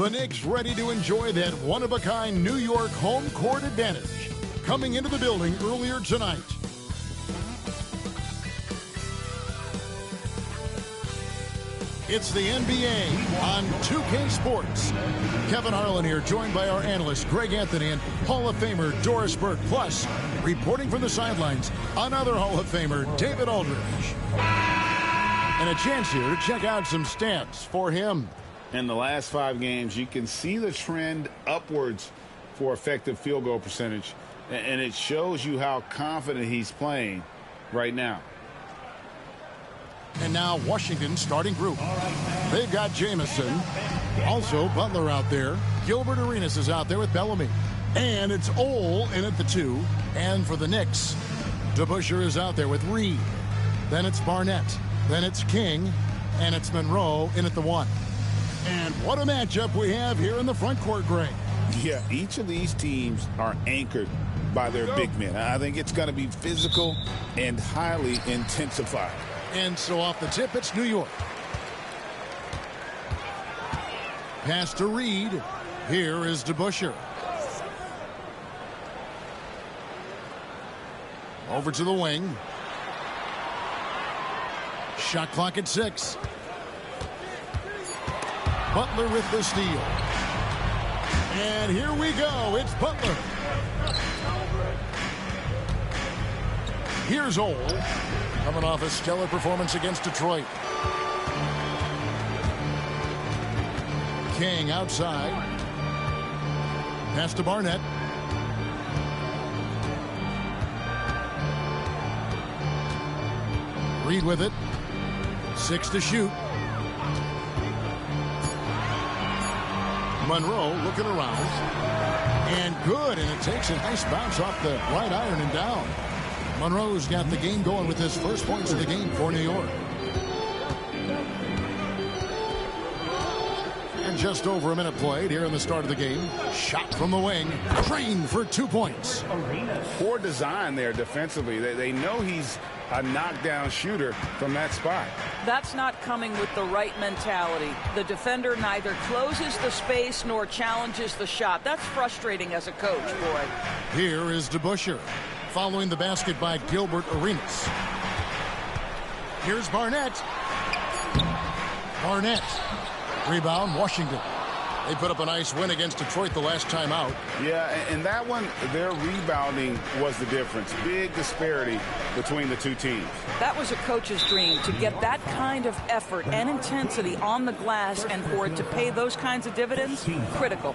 The Knicks ready to enjoy that one-of-a-kind New York home court advantage. Coming into the building earlier tonight. It's the NBA on 2K Sports. Kevin Harlan here, joined by our analyst Greg Anthony and Hall of Famer Doris Burke. Plus, reporting from the sidelines, another Hall of Famer, David Aldridge. And a chance here to check out some stats for him. In the last 5 games, you can see the trend upwards for effective field goal percentage. And it shows you how confident he's playing right now. And now Washington starting group. They've got Jamison. Also Butler out there. Gilbert Arenas is out there with Bellamy. And it's Ole in at the 2. And for the Knicks, DeBusschere is out there with Reed. Then it's Barnett. Then it's King. And it's Monroe in at the 1. And what a matchup we have here in the front court, Greg. Yeah, each of these teams are anchored by their big men. I think it's going to be physical and highly intensified. And so off the tip, it's New York. Pass to Reed. Here is DeBusschere. Over to the wing. Shot clock at 6. Butler with the steal. And here we go. It's Butler. Here's Ole, coming off a stellar performance against Detroit. King outside. Pass to Barnett. Reed with it. 6 to shoot. Monroe looking around. And good, and it takes a nice bounce off the right iron and down. Monroe's got the game going with his first points of the game for New York. And just over a minute played here in the start of the game. Shot from the wing. Trained for 2 points. Poor design there defensively. They know he's a knockdown shooter from that spot. That's not coming with the right mentality. The defender neither closes the space nor challenges the shot. That's frustrating as a coach, boy. Here is DeBusschere, following the basket by Gilbert Arenas. Here's Barnett. Barnett. Rebound, Washington. They put up a nice win against Detroit the last time out. Yeah, and that one, their rebounding was the difference. Big disparity between the two teams. That was a coach's dream, to get that kind of effort and intensity on the glass, and for it to pay those kinds of dividends, critical.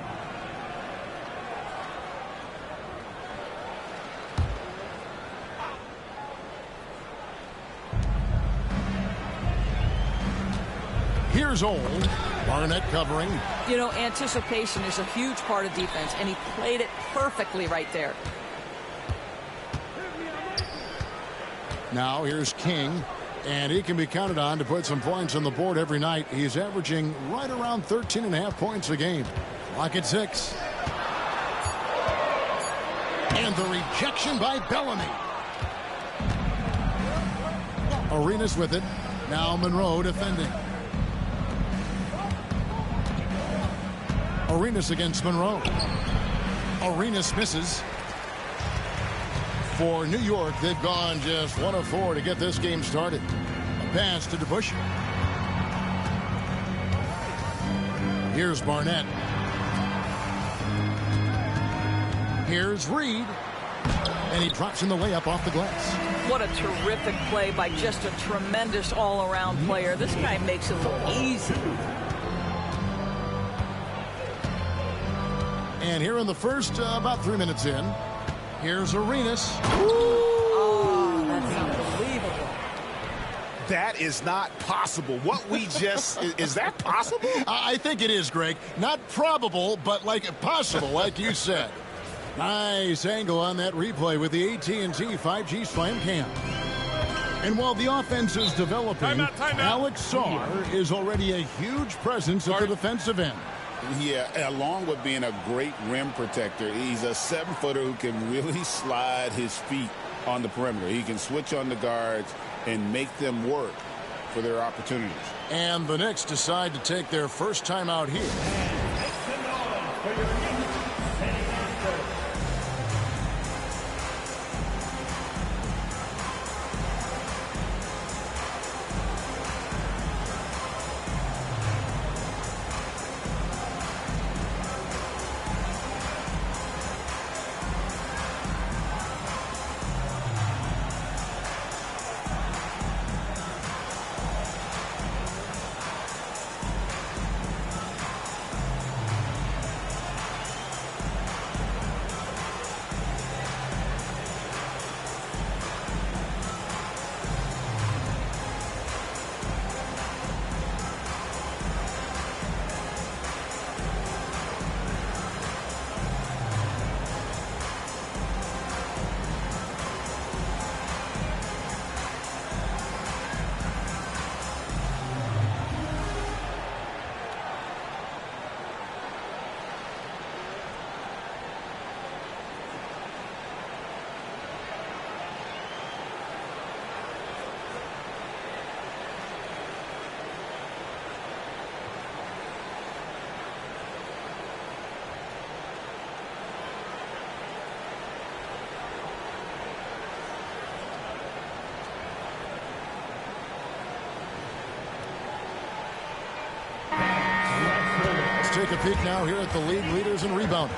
Here's Ole. Barnett covering. You know, anticipation is a huge part of defense, and he played it perfectly right there. Now here's King, and he can be counted on to put some points on the board every night. He's averaging right around 13.5 points a game. Clock at 6. And the rejection by Bellamy. Arenas with it. Now Monroe defending. Arenas against Monroe. Arenas misses. For New York, they've gone just 1 of 4 to get this game started. A pass to DeBusschere. Here's Barnett. Here's Reed. And he drops in the layup off the glass. What a terrific play by just a tremendous all-around player. This guy makes it look easy. And here in the first, about 3 minutes in, here's Arenas. Oh, that's unbelievable. That is not possible. What we just, is that possible? I think it is, Greg. Not probable, but like possible, like you said. Nice angle on that replay with the AT&T 5G Slam Cam. And while the offense is developing, Timeout. Alex Sarr is already a huge presence at the defensive end. Yeah, along with being a great rim protector, he's a 7-footer who can really slide his feet on the perimeter. He can switch on the guards and make them work for their opportunities. And the Knicks decide to take their first time out here. Take a peek now here at the league leaders in rebounding.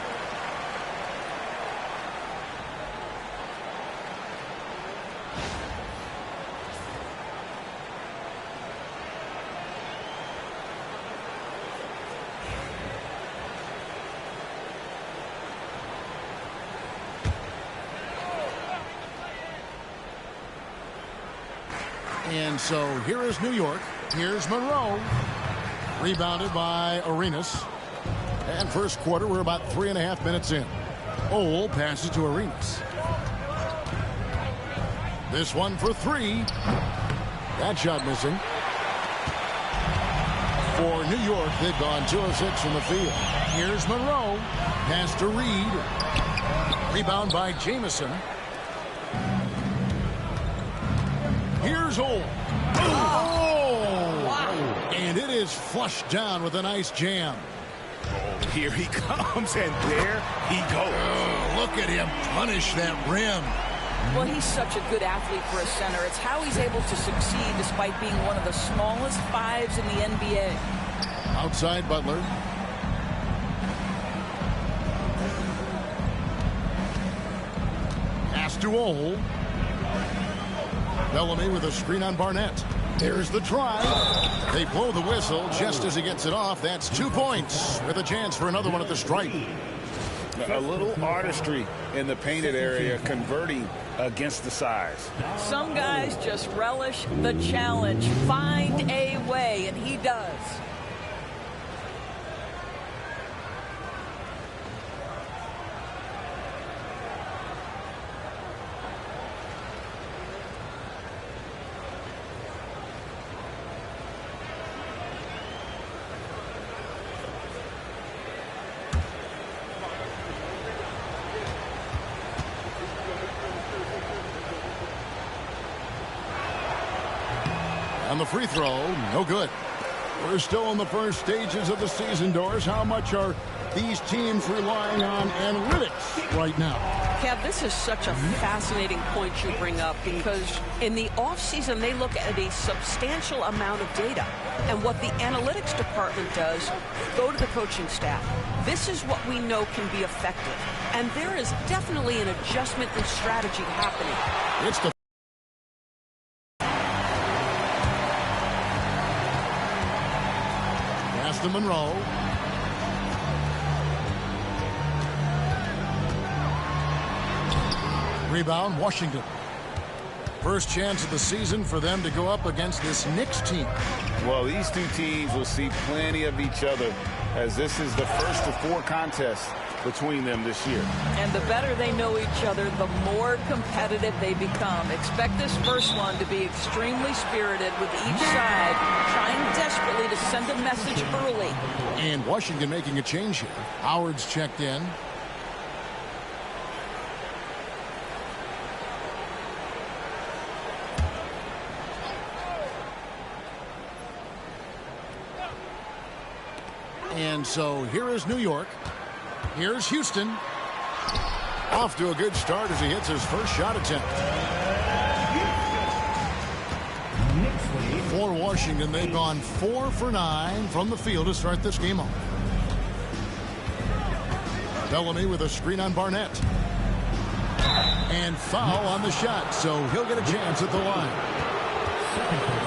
And so here is New York. Here's Monroe. Rebounded by Arenas. And first quarter, we're about 3.5 minutes in. Ole passes to Arenas. This one for three. That shot missing. For New York, they've gone 2 of 6 from the field. Here's Monroe. Pass to Reed. Rebound by Jamison. Here's Ole. Oh! Wow. And it is flushed down with a nice jam. Here he comes, and there he goes. Oh, look at him punish that rim. Well, he's such a good athlete for a center. It's how he's able to succeed despite being one of the smallest fives in the NBA. Outside Butler. Pass to Ole. Bellamy with a screen on Barnett. There's the try. They blow the whistle just as he gets it off. That's 2 points with a chance for another one at the stripe. A little artistry in the painted area, converting against the size. Some guys just relish the challenge. Find a way, and he does. On the free throw, no good. We're still in the first stages of the season, Doris. How much are these teams relying on analytics right now? Kev, this is such a fascinating point you bring up because in the offseason, they look at a substantial amount of data. And what the analytics department does, go to the coaching staff. This is what we know can be effective. And there is definitely an adjustment in strategy happening. It's the to Monroe. Rebound, Washington. First chance of the season for them to go up against this Knicks team. Well, these two teams will see plenty of each other as this is the first of 4 contests between them this year. And the better they know each other, the more competitive they become. Expect this first one to be extremely spirited with each side trying desperately to send a message early. And Washington making a change here. Howard's checked in. And so here is New York. Here's Houston. Off to a good start as he hits his first shot attempt. For Washington, they've gone 4 for 9 from the field to start this game off. Bellamy with a screen on Barnett. And foul on the shot, so he'll get a chance at the line.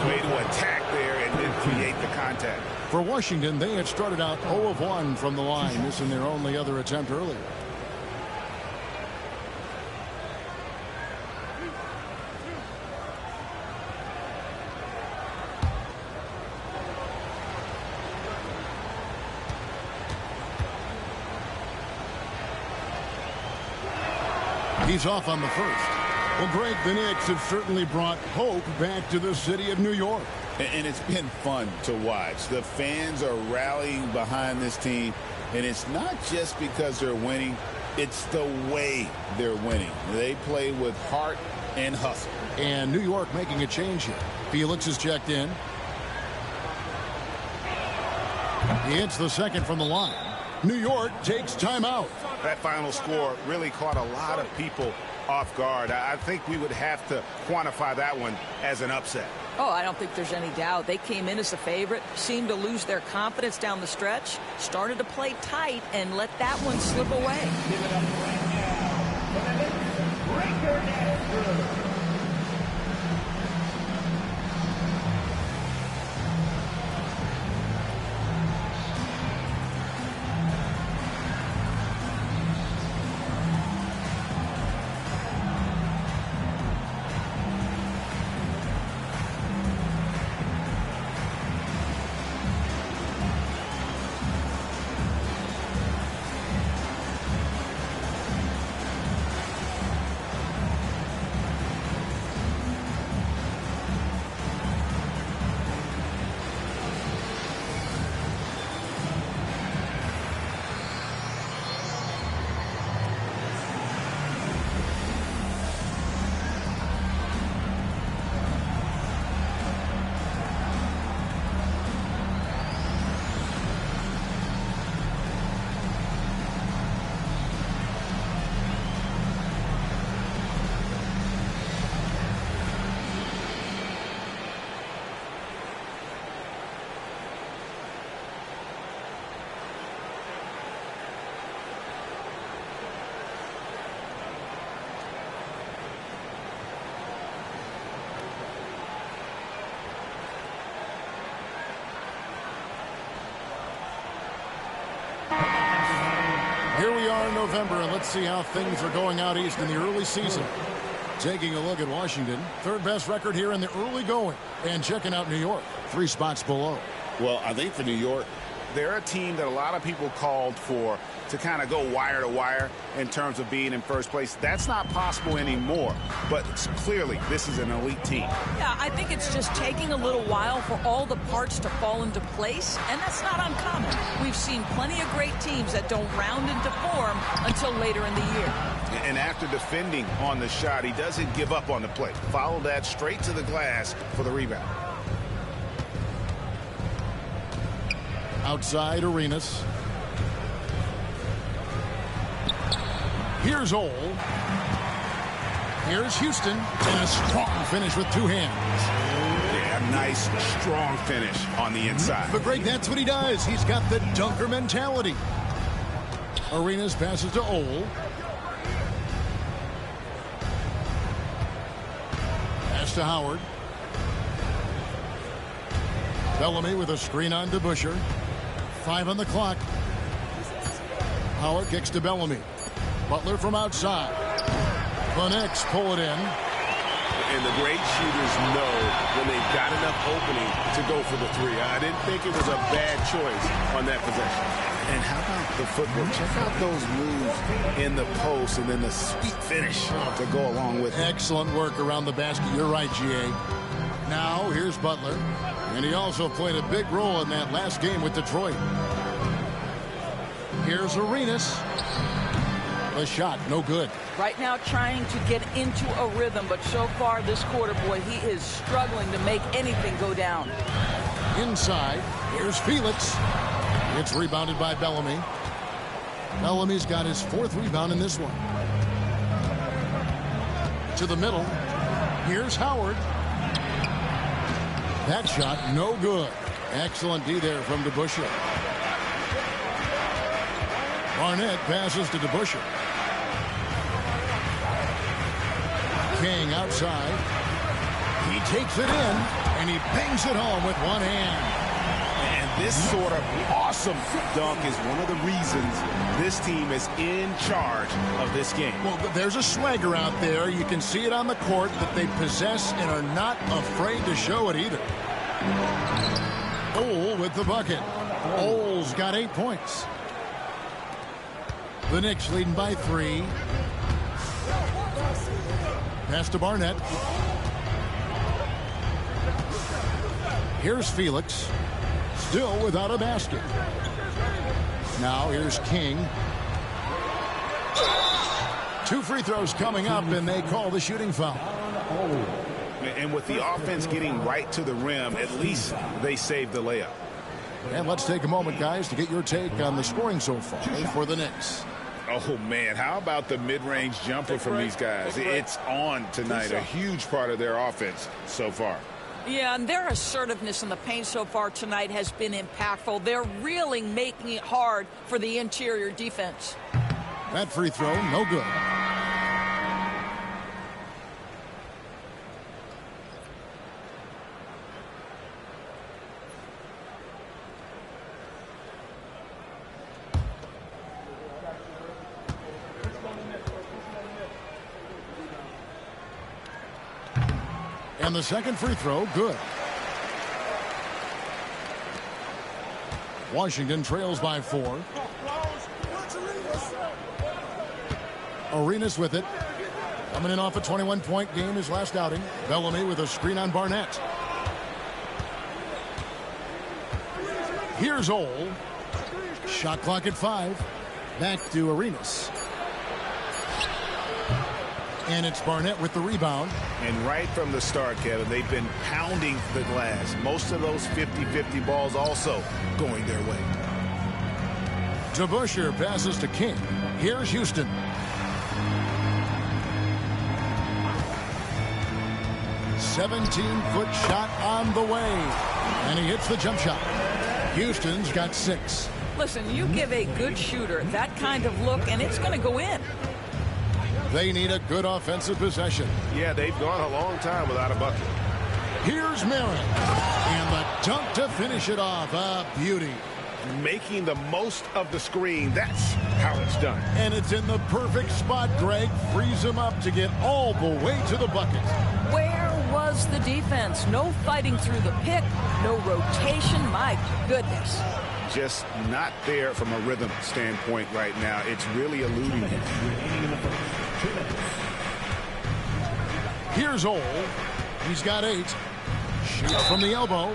Way to attack there and then create the contact. For Washington, they had started out 0 of 1 from the line, missing their only other attempt earlier. He's off on the first. Well, Greg, the Knicks have certainly brought hope back to the city of New York. And it's been fun to watch. The fans are rallying behind this team, and it's not just because they're winning. It's the way they're winning. They play with heart and hustle. And New York making a change here. Felix is checked in. He hits the second from the line. New York takes timeout. That final score really caught a lot of people off guard. I think we would have to quantify that one as an upset. Oh, I don't think there's any doubt. They came in as a favorite, seemed to lose their confidence down the stretch, started to play tight, and let that one slip away. Give it up right now for the Breaker Nashville. Here we are in November, and let's see how things are going out east in the early season. Taking a look at Washington, third best record here in the early going, and checking out New York, 3 spots below. Well, I think for New York, they're a team that a lot of people called for to kind of go wire to wire in terms of being in first place. That's not possible anymore, but clearly this is an elite team. Yeah, I think it's just taking a little while for all the parts to fall into place, and that's not uncommon. We've seen plenty of great teams that don't round into form until later in the year. And after defending on the shot, he doesn't give up on the play. Follow that straight to the glass for the rebound. Outside Arenas. Here's Ole. Here's Houston. And a strong finish with 2 hands. Yeah, nice, strong finish on the inside. But Greg, that's what he does. He's got the dunker mentality. Arenas passes to Ole. Pass to Howard. Bellamy with a screen on DeBusschere. 5 on the clock. Howard kicks to Bellamy. Butler from outside. The Knicks pull it in. And the great shooters know when they've got enough opening to go for the 3. I didn't think it was a bad choice on that possession. And how about the footwork? Check out those moves in the post and then the sweet finish to go along with it. Excellent work around the basket. You're right, G.A. Now, here's Butler. And he also played a big role in that last game with Detroit. Here's Arenas. The shot, no good. Right now trying to get into a rhythm, but so far this quarter, boy, he is struggling to make anything go down. Inside, here's Felix. It's rebounded by Bellamy. Bellamy's got his 4th rebound in this one. To the middle. Here's Howard. That shot, no good. Excellent D there from DeBusschere. Barnett passes to DeBusschere. King outside. He takes it in, and he bangs it home with one hand. And this sort of awesome dunk is one of the reasons this team is in charge of this game. Well, there's a swagger out there. You can see it on the court that they possess and are not afraid to show it either. Ole with the bucket. Ole's got 8 points. The Knicks leading by 3. Pass to Barnett. Here's Felix. Still without a basket. Now here's King. 2 free throws coming up, and they call the shooting foul. And with the offense getting right to the rim, at least they saved the layup. And let's take a moment, guys, to get your take on the scoring so far for the Knicks. Oh, man, how about the mid-range jumper from these guys? It's on tonight, a huge part of their offense so far. Yeah, and their assertiveness in the paint so far tonight has been impactful. They're really making it hard for the interior defense. That free throw, no good. And the second free throw, good. Washington trails by 4. Arenas with it. Coming in off a 21-point game his last outing. Bellamy with a screen on Barnett. Here's Ole. Shot clock at 5. Back to Arenas. And it's Barnett with the rebound. And right from the start, Kevin, they've been pounding the glass. Most of those 50-50 balls also going their way. DeBusschere passes to King. Here's Houston. "17-foot shot on the way." And he hits the jump shot. Houston's got 6. Listen, you give a good shooter that kind of look, and it's going to go in. They need a good offensive possession. Yeah, they've gone a long time without a bucket. Here's Merritt. And the dunk to finish it off. A beauty. Making the most of the screen. That's how it's done. And it's in the perfect spot, Greg. Frees him up to get all the way to the bucket. Where was the defense? No fighting through the pick, no rotation. My goodness. Just not there from a rhythm standpoint right now. It's really eluding him. Here's Ole. He's got 8. Shoots from the elbow.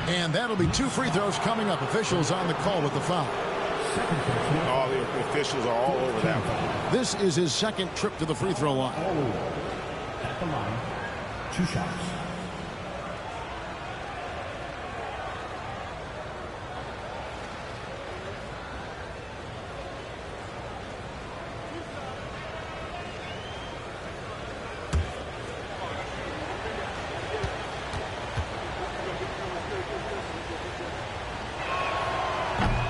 And that'll be 2 free throws coming up. Officials on the call with the foul. All the officials are all over that one. This is his second trip to the free throw line. At the line, 2 shots.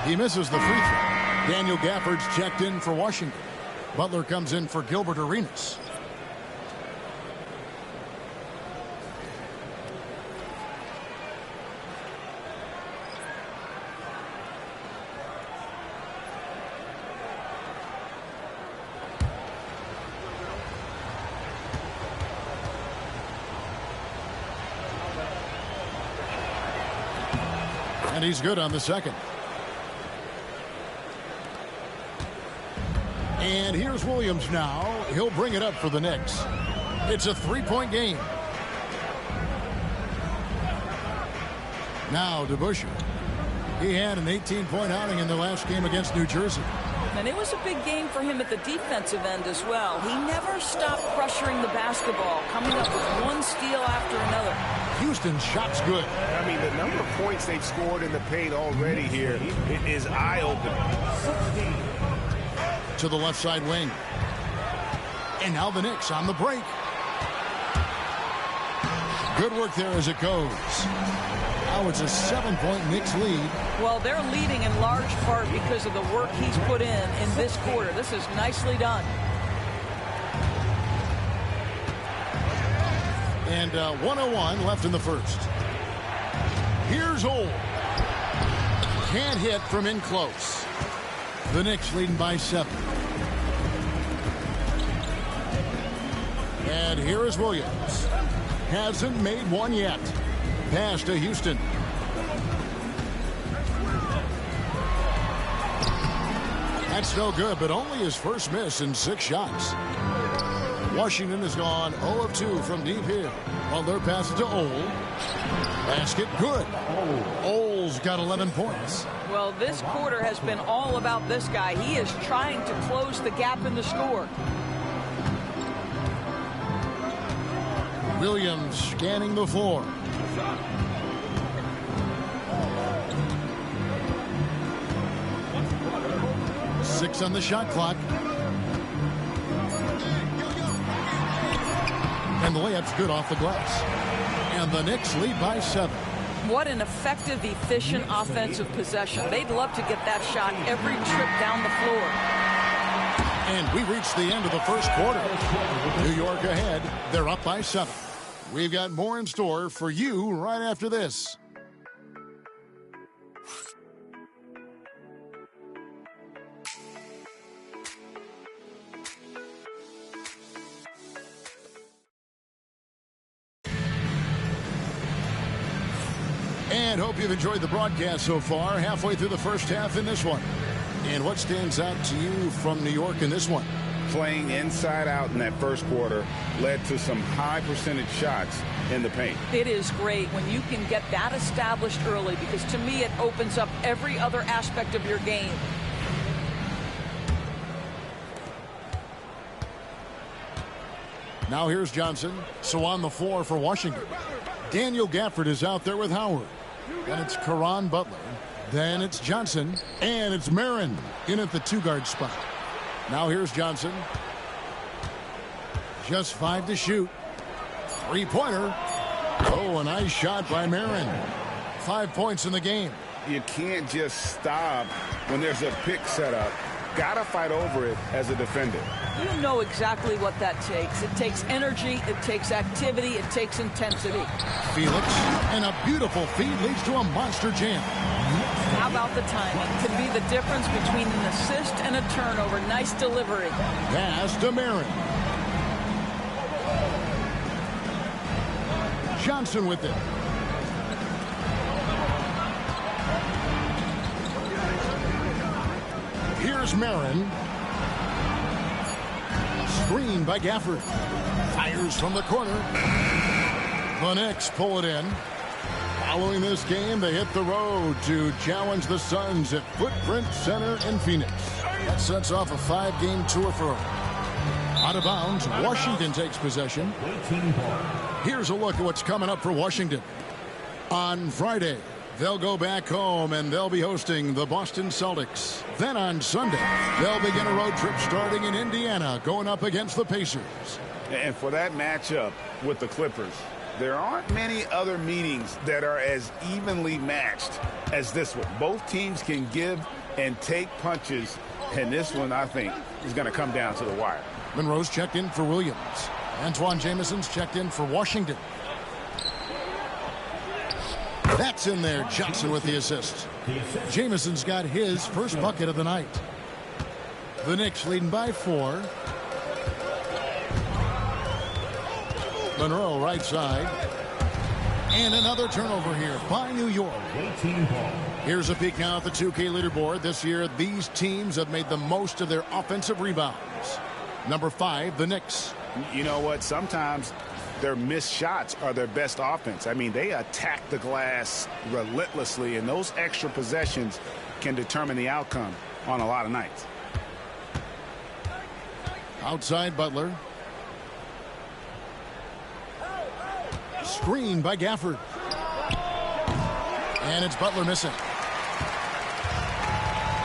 He misses the free throw. Daniel Gafford's checked in for Washington. Butler comes in for Gilbert Arenas. And he's good on the second. And here's Williams now. He'll bring it up for the Knicks. It's a 3-point game. Now DeBusschere. He had an 18-point outing in the last game against New Jersey. And it was a big game for him at the defensive end as well. He never stopped pressuring the basketball, coming up with one steal after another. Houston's shot's good. I mean, the number of points they've scored in the paint already here is eye-opening. to the left side wing. And now the Knicks on the break. Good work there as it goes. Now it's a 7-point Knicks lead. Well, they're leading in large part because of the work he's put in this quarter. This is nicely done. And 1:01 left in the first. Here's Ole. Can't hit from in close. The Knicks leading by 7. And here is Williams. Hasn't made one yet. Pass to Houston. That's no good, but only his first miss in 6 shots. Washington has gone 0 of 2 from deep here. Butler passes to Ole. Basket good. Ole's got 11 points. Well, this quarter has been all about this guy. He is trying to close the gap in the score. Williams scanning the floor. Six on the shot clock. And the layup's good off the glass. And the Knicks lead by 7. What an effective, efficient offensive possession. They'd love to get that shot every trip down the floor. And we reached the end of the first quarter. New York ahead. They're up by 7. We've got more in store for you right after this. And hope you've enjoyed the broadcast so far. Halfway through the first half in this one. And what stands out to you from New York in this one? Playing inside out in that first quarter led to some high percentage shots in the paint. It is great when you can get that established early, because to me it opens up every other aspect of your game. Now here's Johnson. So on the floor for Washington. Daniel Gafford is out there with Howard. Then it's Caron Butler. Then it's Johnson. And it's Marin in at the 2-guard spot. Now here's Johnson. Just 5 to shoot. 3-pointer. Oh, a nice shot by Marin. 5 points in the game. You can't just stop when there's a pick set up. Gotta fight over it as a defender. You know exactly what that takes. It takes energy, it takes activity, it takes intensity. Felix, and a beautiful feed leads to a monster jam. How about the timing? Can be the difference between an assist and a turnover. Nice delivery. Pass to Marin. Johnson with it. Here's Marin. Screen by Gafford. Fires from the corner. The Knicks pull it in. Following this game, they hit the road to challenge the Suns at Footprint Center in Phoenix. That sets off a 5-game tour for them. Out of bounds, Washington takes possession. Here's a look at what's coming up for Washington. On Friday, they'll go back home and they'll be hosting the Boston Celtics. Then on Sunday, they'll begin a road trip starting in Indiana, going up against the Pacers. And for that matchup with the Clippers, there aren't many other meetings that are as evenly matched as this one. Both teams can give and take punches, and this one, I think, is going to come down to the wire. Monroe's checked in for Williams. Antoine Jameson's checked in for Washington. That's in there. Johnson with the assist. Jameson's got his first bucket of the night. The Knicks leading by 4. Monroe right side. And another turnover here by New York. Here's a peek now at the 2K leaderboard. This year, these teams have made the most of their offensive rebounds. Number 5, the Knicks. You know what? Sometimes their missed shots are their best offense. I mean, they attack the glass relentlessly, and those extra possessions can determine the outcome on a lot of nights. Outside Butler. Screen by Gafford. And it's Butler missing.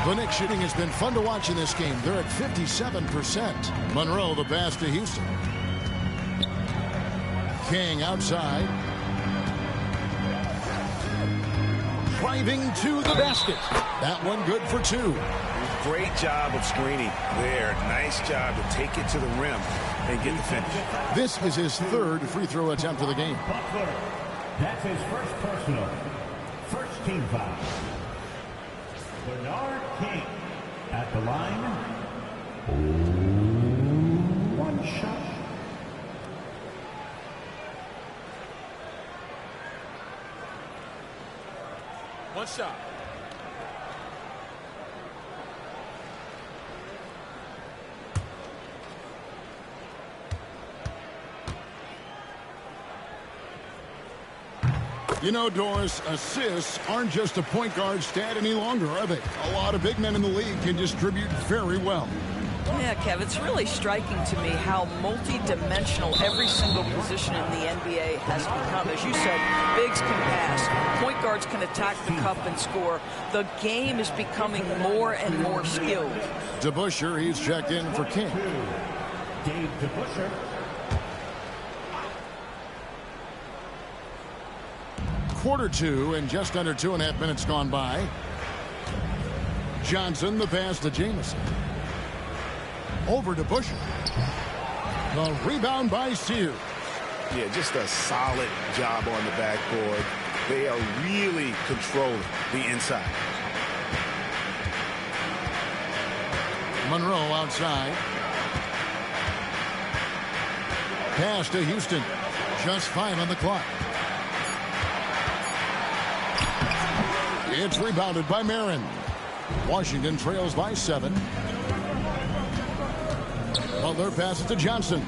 The Knicks shooting has been fun to watch in this game. They're at 57%. Monroe, the pass to Houston. King outside. Driving to the basket. That one good for two. Great job of screening there. Nice job to take it to the rim and get the finish. This is his third free throw attempt of the game. That's his first personal. First team foul. Bernard King at the line. One shot. One shot. You know, Doris, assists aren't just a point guard stat any longer, are they? A lot of big men in the league can distribute very well. Yeah, Kev, it's really striking to me how multi-dimensional every single position in the NBA has become. As you said, bigs can pass, point guards can attack the cup and score. The game is becoming more and more skilled. DeBusschere, he's checked in for King. Dave DeBusschere. Quarter two and just under 2.5 minutes gone by. Johnson, the pass to Jamison. Over to Busher. The rebound by Sears. Yeah, just a solid job on the backboard. They are really controlling the inside. Monroe outside. Pass to Houston. Just 5 on the clock. It's rebounded by Marin. Washington trails by 7. Butler passes to Johnson.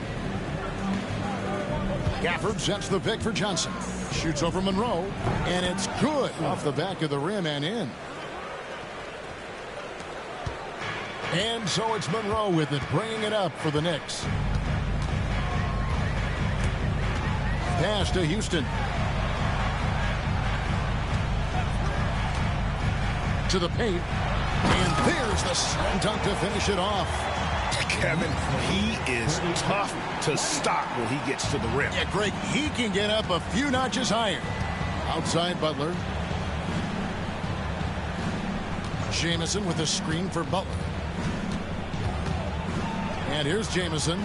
Gafford sets the pick for Johnson. Shoots over Monroe, and it's good off the back of the rim and in. And so it's Monroe with it, bringing it up for the Knicks. Pass to Houston. To the paint, and there's the slam dunk to finish it off. Kevin, he is tough to stop when he gets to the rim. Yeah, Greg, he can get up a few notches higher. Outside Butler. Jamison with a screen for Butler. And here's Jamison.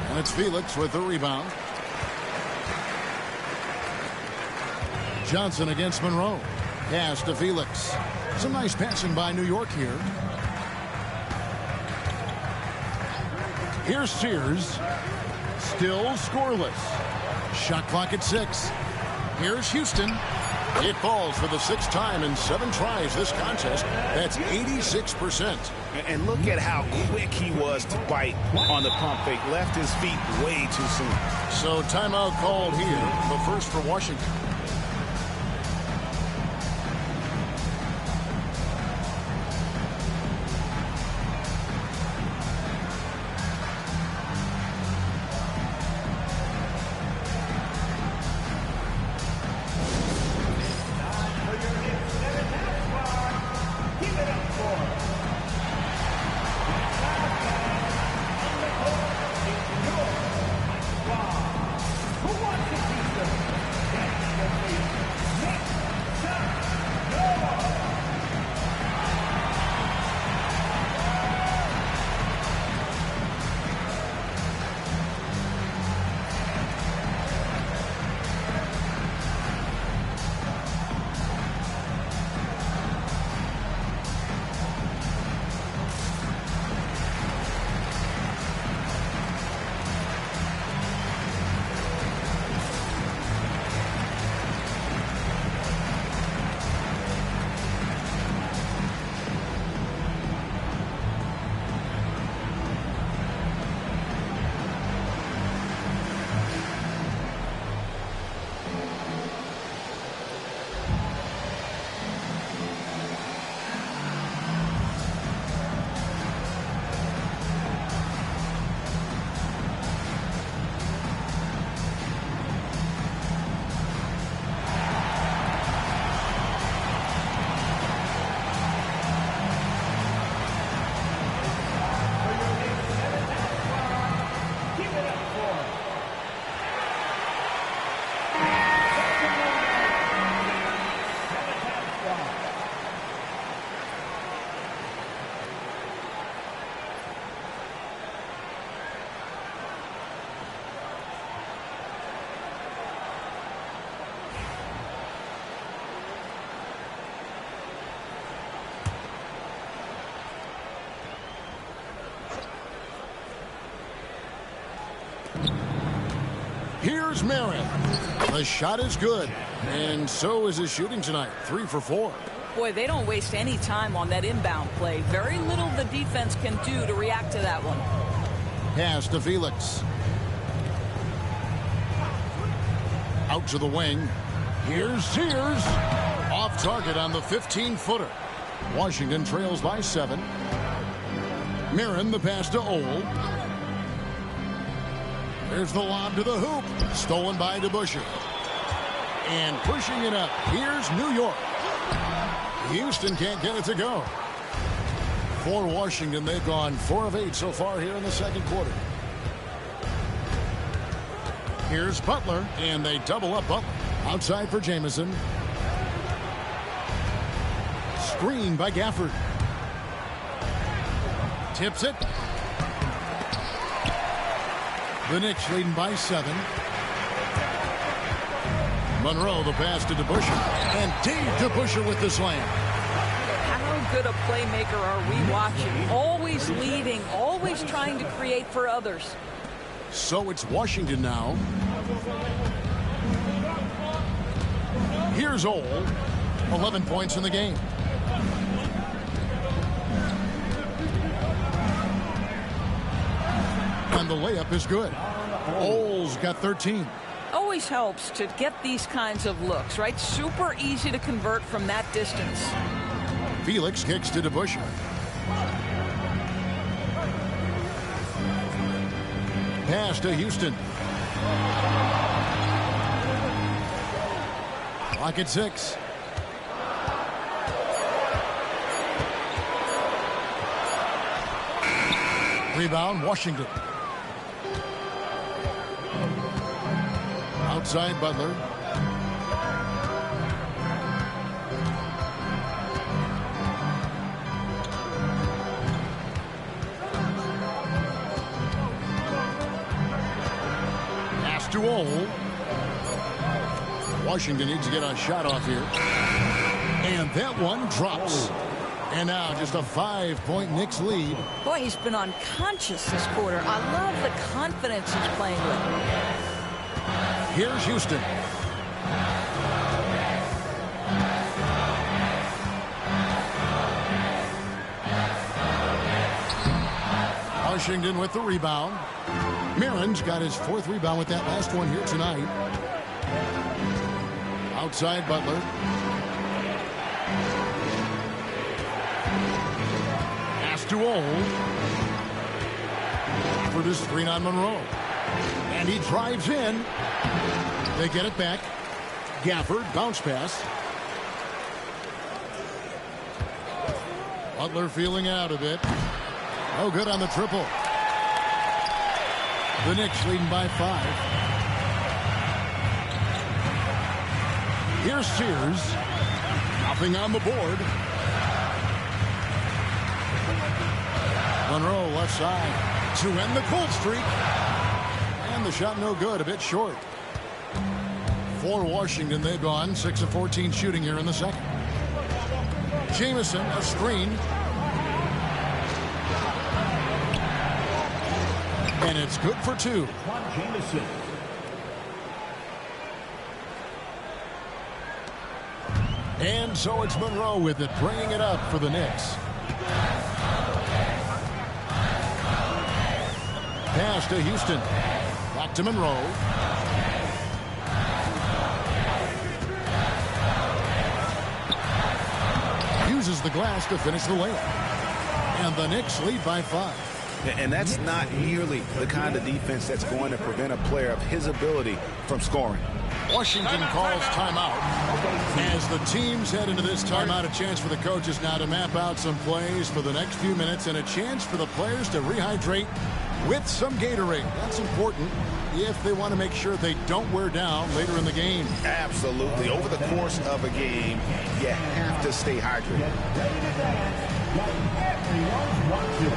And it's Felix with the rebound. Johnson against Monroe. Pass to Felix. Some nice passing by New York here. Here's Sears. Still scoreless. Shot clock at 6. Here's Houston. It falls for the 6th time in 7 tries this contest. That's 86%. And look at how quick he was to bite on the pump fake. Left his feet way too soon. So timeout called here. The first for Washington. Here's Marin. The shot is good, and so is his shooting tonight. 3 for 4. Boy, they don't waste any time on that inbound play. Very little the defense can do to react to that one. Pass to Felix. Out to the wing. Here's Sears. Off target on the 15-footer. Washington trails by 7. Marin, the pass to Ole. There's the lob to the hoop. Stolen by DeBusschere. And pushing it up. Here's New York. Houston can't get it to go. For Washington, they've gone 4 of 8 so far here in the second quarter. Here's Butler, and they double up Butler. Outside for Jamison. Screen by Gafford. Tips it. The Knicks leading by 7. Monroe, the pass to DeBusschere. And Dave DeBusschere with the slam. How good a playmaker are we watching? Always leading, always trying to create for others. So it's Washington now. Here's Ole. 11 points in the game. And the layup is good. Ole's got 13. Always helps to get these kinds of looks, right? Super easy to convert from that distance. Felix kicks to DeBusschere. Pass to Houston. Clock at 6. Rebound, Washington. Outside Butler. Pass to Ole. Washington needs to get a shot off here. And that one drops. And now just a 5-point Knicks lead. Boy, he's been unconscious this quarter. I love the confidence he's playing with. Here's Houston. Washington with the rebound. Marin's got his 4th rebound with that last one here tonight. Outside Butler. Pass to Ole. For this screen on Monroe. And he drives in. They get it back. Gafford, bounce pass. Butler feeling out a bit. Oh, good on the triple. The Knicks leading by 5. Here's Sears. Nothing on the board. Monroe left side to end the cold streak. And the shot no good, a bit short. For Washington, they've gone 6 of 14 shooting here in the second. Jamison, a screen. And it's good for 2. And so it's Monroe with it, bringing it up for the Knicks. Pass to Houston. Back to Monroe. Uses the glass to finish the layup. And the Knicks lead by 5. And that's not nearly the kind of defense that's going to prevent a player of his ability from scoring. Washington calls timeout. As the teams head into this timeout, a chance for the coaches now to map out some plays for the next few minutes and a chance for the players to rehydrate with some Gatorade. That's important if they want to make sure they don't wear down later in the game. Absolutely. Over the course of a game, you have to stay hydrated. Everyone wants it.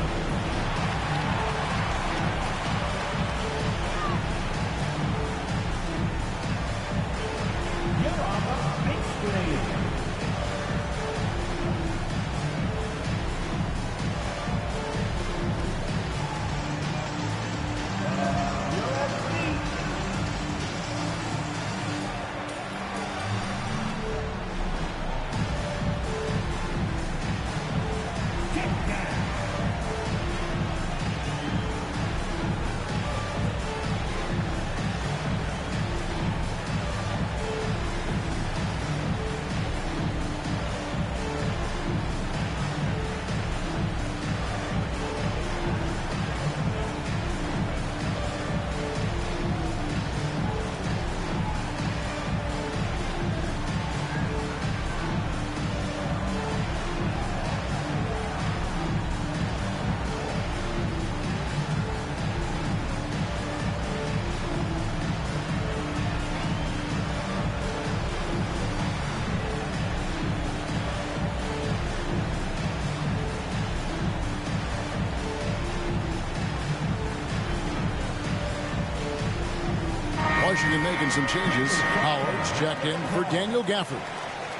Washington making some changes. Howard's checked in for Daniel Gafford.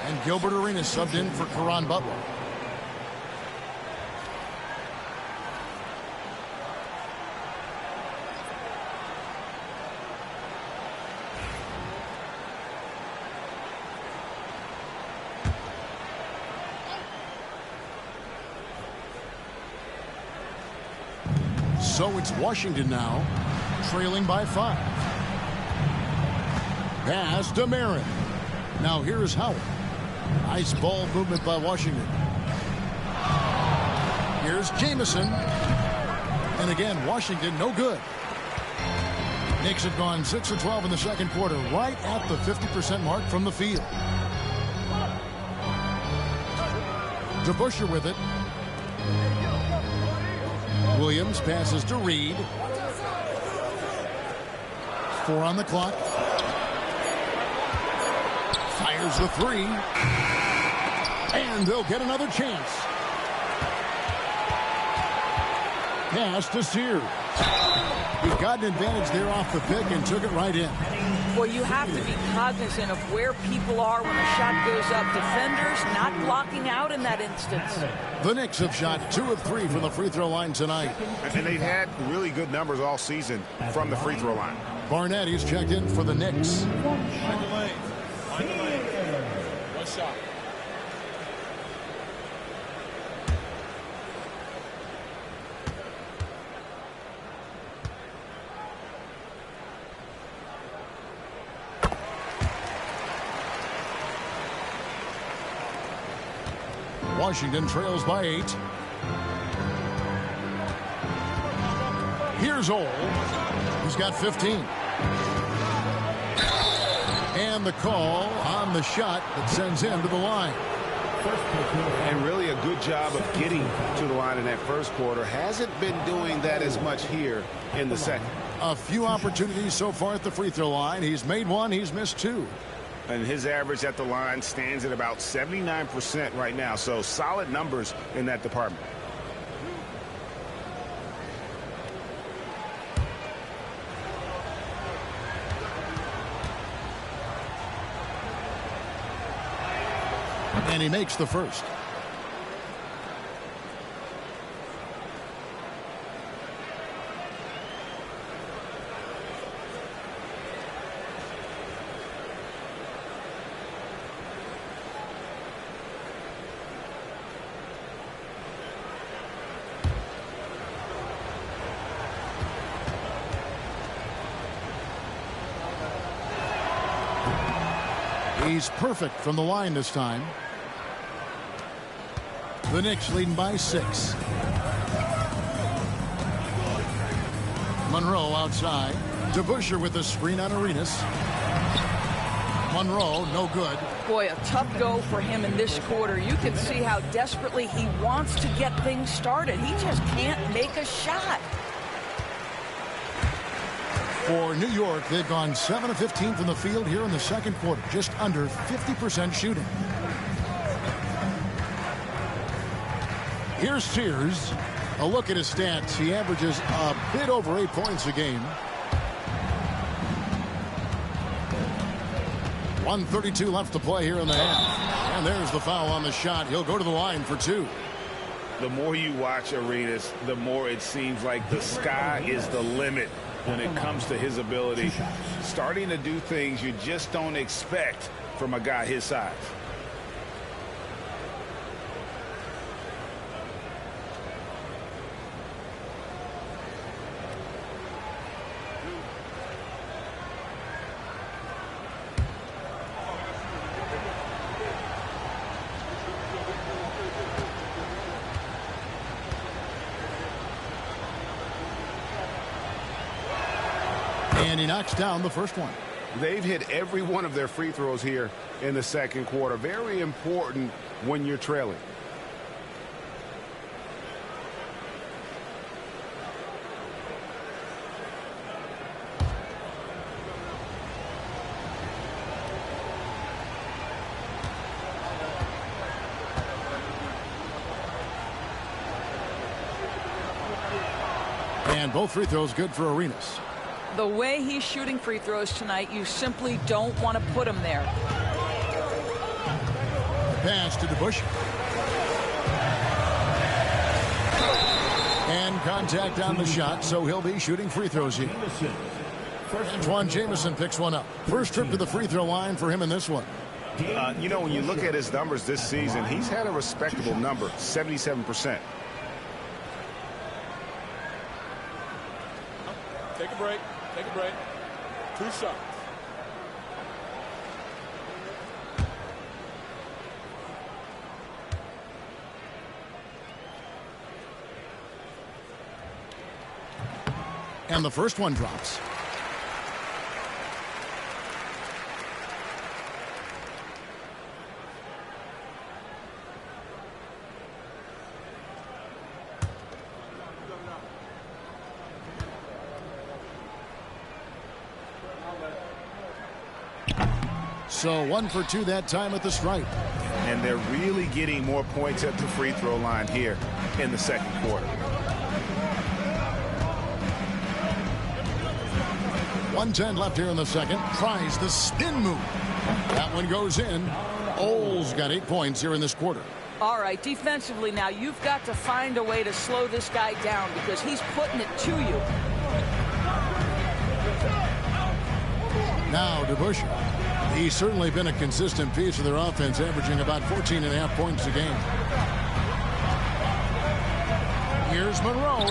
And Gilbert Arenas subbed in for Caron Butler. So it's Washington now, trailing by 5. Pass to Marin. Now here's Howard. Nice ball movement by Washington. Here's Jamison. And again, Washington no good. Knicks have gone 6 of 12 in the second quarter, right at the 50% mark from the field. DeBusschere with it. Williams passes to Reed. 4 on the clock. Fires the 3. And they'll get another chance. Pass to Sears. He got an advantage there off the pick and took it right in. Well, you have to be cognizant of where people are when a shot goes up. Defenders not blocking out in that instance. The Knicks have shot 2 of 3 from the free throw line tonight. And they've had really good numbers all season from the free throw line. Barnett, he's checked in for the Knicks. One shot. Washington trails by 8. Here's Ole. He's got 15. And the call on the shot that sends him to the line. And really a good job of getting to the line in that first quarter. Hasn't been doing that as much here in the second. A few opportunities so far at the free throw line. He's made 1. He's missed 2. And his average at the line stands at about 79% right now. So solid numbers in that department. And he makes the first. He's perfect from the line this time. The Knicks leading by 6. Monroe outside. DeBusschere with the screen on Arenas. Monroe, no good. Boy, a tough go for him in this quarter. You can see how desperately he wants to get things started. He just can't make a shot. For New York, they've gone 7 of 15 from the field here in the second quarter. Just under 50% shooting. Here's Sears. A look at his stats. He averages a bit over 8 points a game. 1:32 left to play here in the half. And there's the foul on the shot. He'll go to the line for 2. The more you watch Arenas, the more it seems like the sky is the limit when it comes to his ability. Starting to do things you just don't expect from a guy his size. And he knocks down the first one. They've hit every one of their free throws here in the second quarter. Very important when you're trailing. And both free throws good for Arenas. The way he's shooting free throws tonight, you simply don't want to put him there. Pass to DeBusch. And contact on the shot, so he'll be shooting free throws here. Antoine Jamison picks one up. First trip to the free throw line for him in this one. You know, when you look at his numbers this season, he's had a respectable number, 77%. Take a break. Take a break. 2 shots. And the first one drops. So 1 for 2 that time at the stripe. And they're really getting more points at the free throw line here in the second quarter. 1:10 left here in the second. Tries the spin move. That one goes in. Ole's got 8 points here in this quarter. All right, defensively now, you've got to find a way to slow this guy down because he's putting it to you. Now DeBusch. He's certainly been a consistent piece of their offense, averaging about 14.5 points a game. Here's Monroe.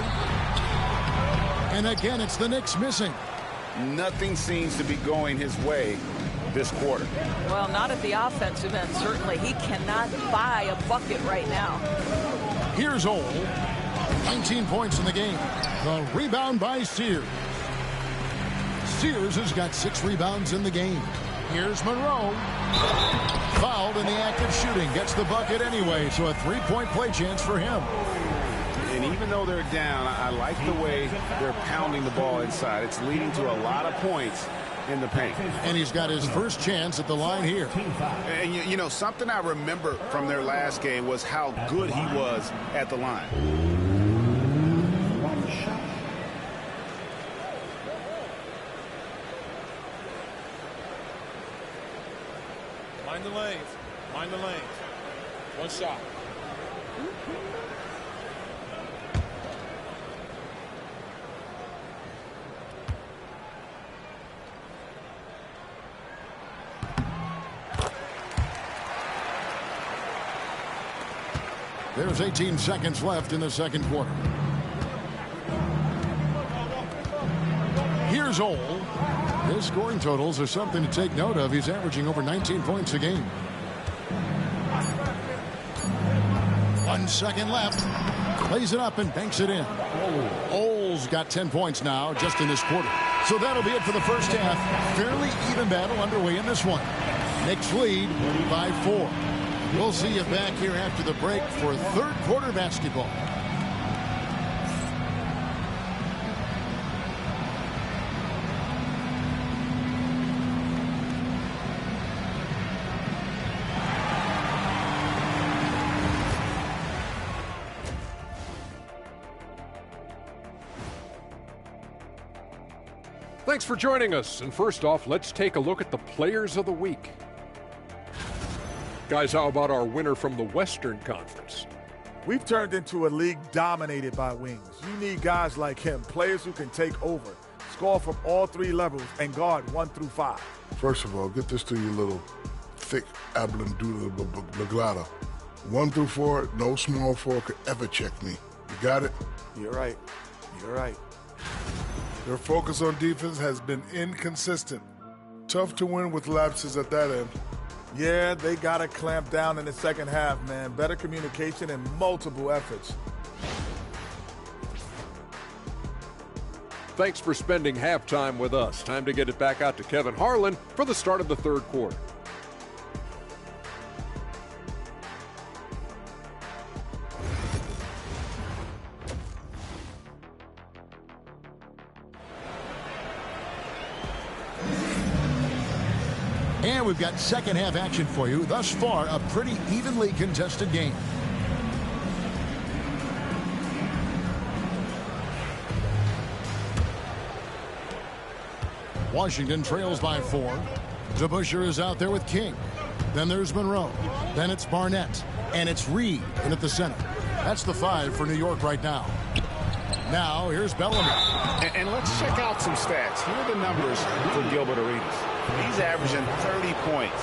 And again, it's the Knicks missing. Nothing seems to be going his way this quarter. Well, not at the offensive end, certainly. He cannot buy a bucket right now. Here's Ole. 19 points in the game. The rebound by Sears. Sears has got 6 rebounds in the game. Here's Monroe. Fouled in the act of shooting. Gets the bucket anyway, so a 3-point play chance for him. And even though they're down, I like the way they're pounding the ball inside. It's leading to a lot of points in the paint. And he's got his first chance at the line here. And you know, something I remember from their last game was how good he was at the line. Mind the lanes. Mind the lanes. 1 shot. There's 18 seconds left in the second quarter. Here's Ole. His scoring totals are something to take note of. He's averaging over 19 points a game. 1 second left. Plays it up and banks it in. Ole's got 10 points now just in this quarter. So that'll be it for the first half. Fairly even battle underway in this one. Knicks lead by 4. We'll see you back here after the break for third quarter basketball. Thanks for joining us. And first off, let's take a look at the players of the week. Guys, how about our winner from the Western Conference? We've turned into a league dominated by wings. You need guys like him, players who can take over, score from all 3 levels, and guard 1 through 5. First of all, get this to you little thick Ablin doodle Baglata. 1 through 4, no small 4 could ever check me. You got it? You're right. You're right. Their focus on defense has been inconsistent. Tough to win with lapses at that end. Yeah, they got to clamp down in the second half, man. Better communication and multiple efforts. Thanks for spending halftime with us. Time to get it back out to Kevin Harlan for the start of the third quarter. And we've got second half action for you. Thus far, a pretty evenly contested game. Washington trails by 4. DeBusschere is out there with King. Then there's Monroe. Then it's Barnett. And it's Reed in at the center. That's the 5 for New York right now. Now, here's Bellamy. And let's check out some stats. Here are the numbers for Gilbert Arenas. He's averaging 30 points,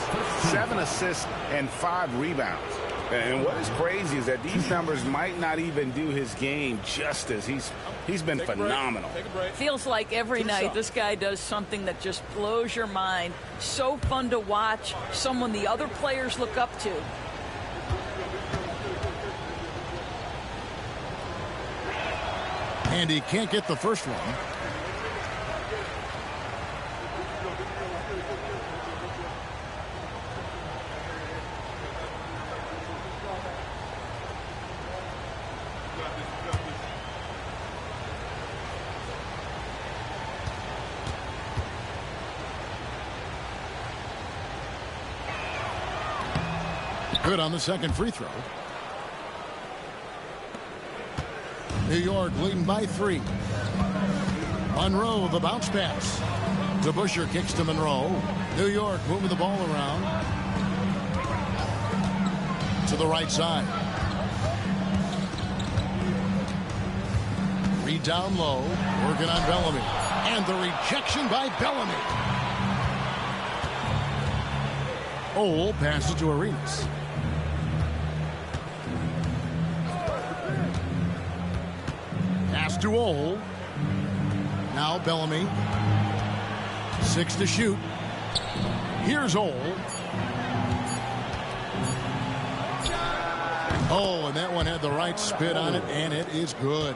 7 assists, and 5 rebounds. And what is crazy is that these numbers might not even do his game justice. He's been phenomenal. Feels like every night this guy does something that just blows your mind. So fun to watch, someone the other players look up to. And he can't get the first one. Good on the second free throw. New York leading by 3. Monroe, the bounce pass. DeBusschere kicks to Monroe. New York moving the ball around to the right side. Reed down low, working on Bellamy. And the rejection by Bellamy. Ole passes to Arenas. Pass to Ole. Now Bellamy. 6 to shoot. Here's Ole. Oh, and that one had the right spin on it, and it is good.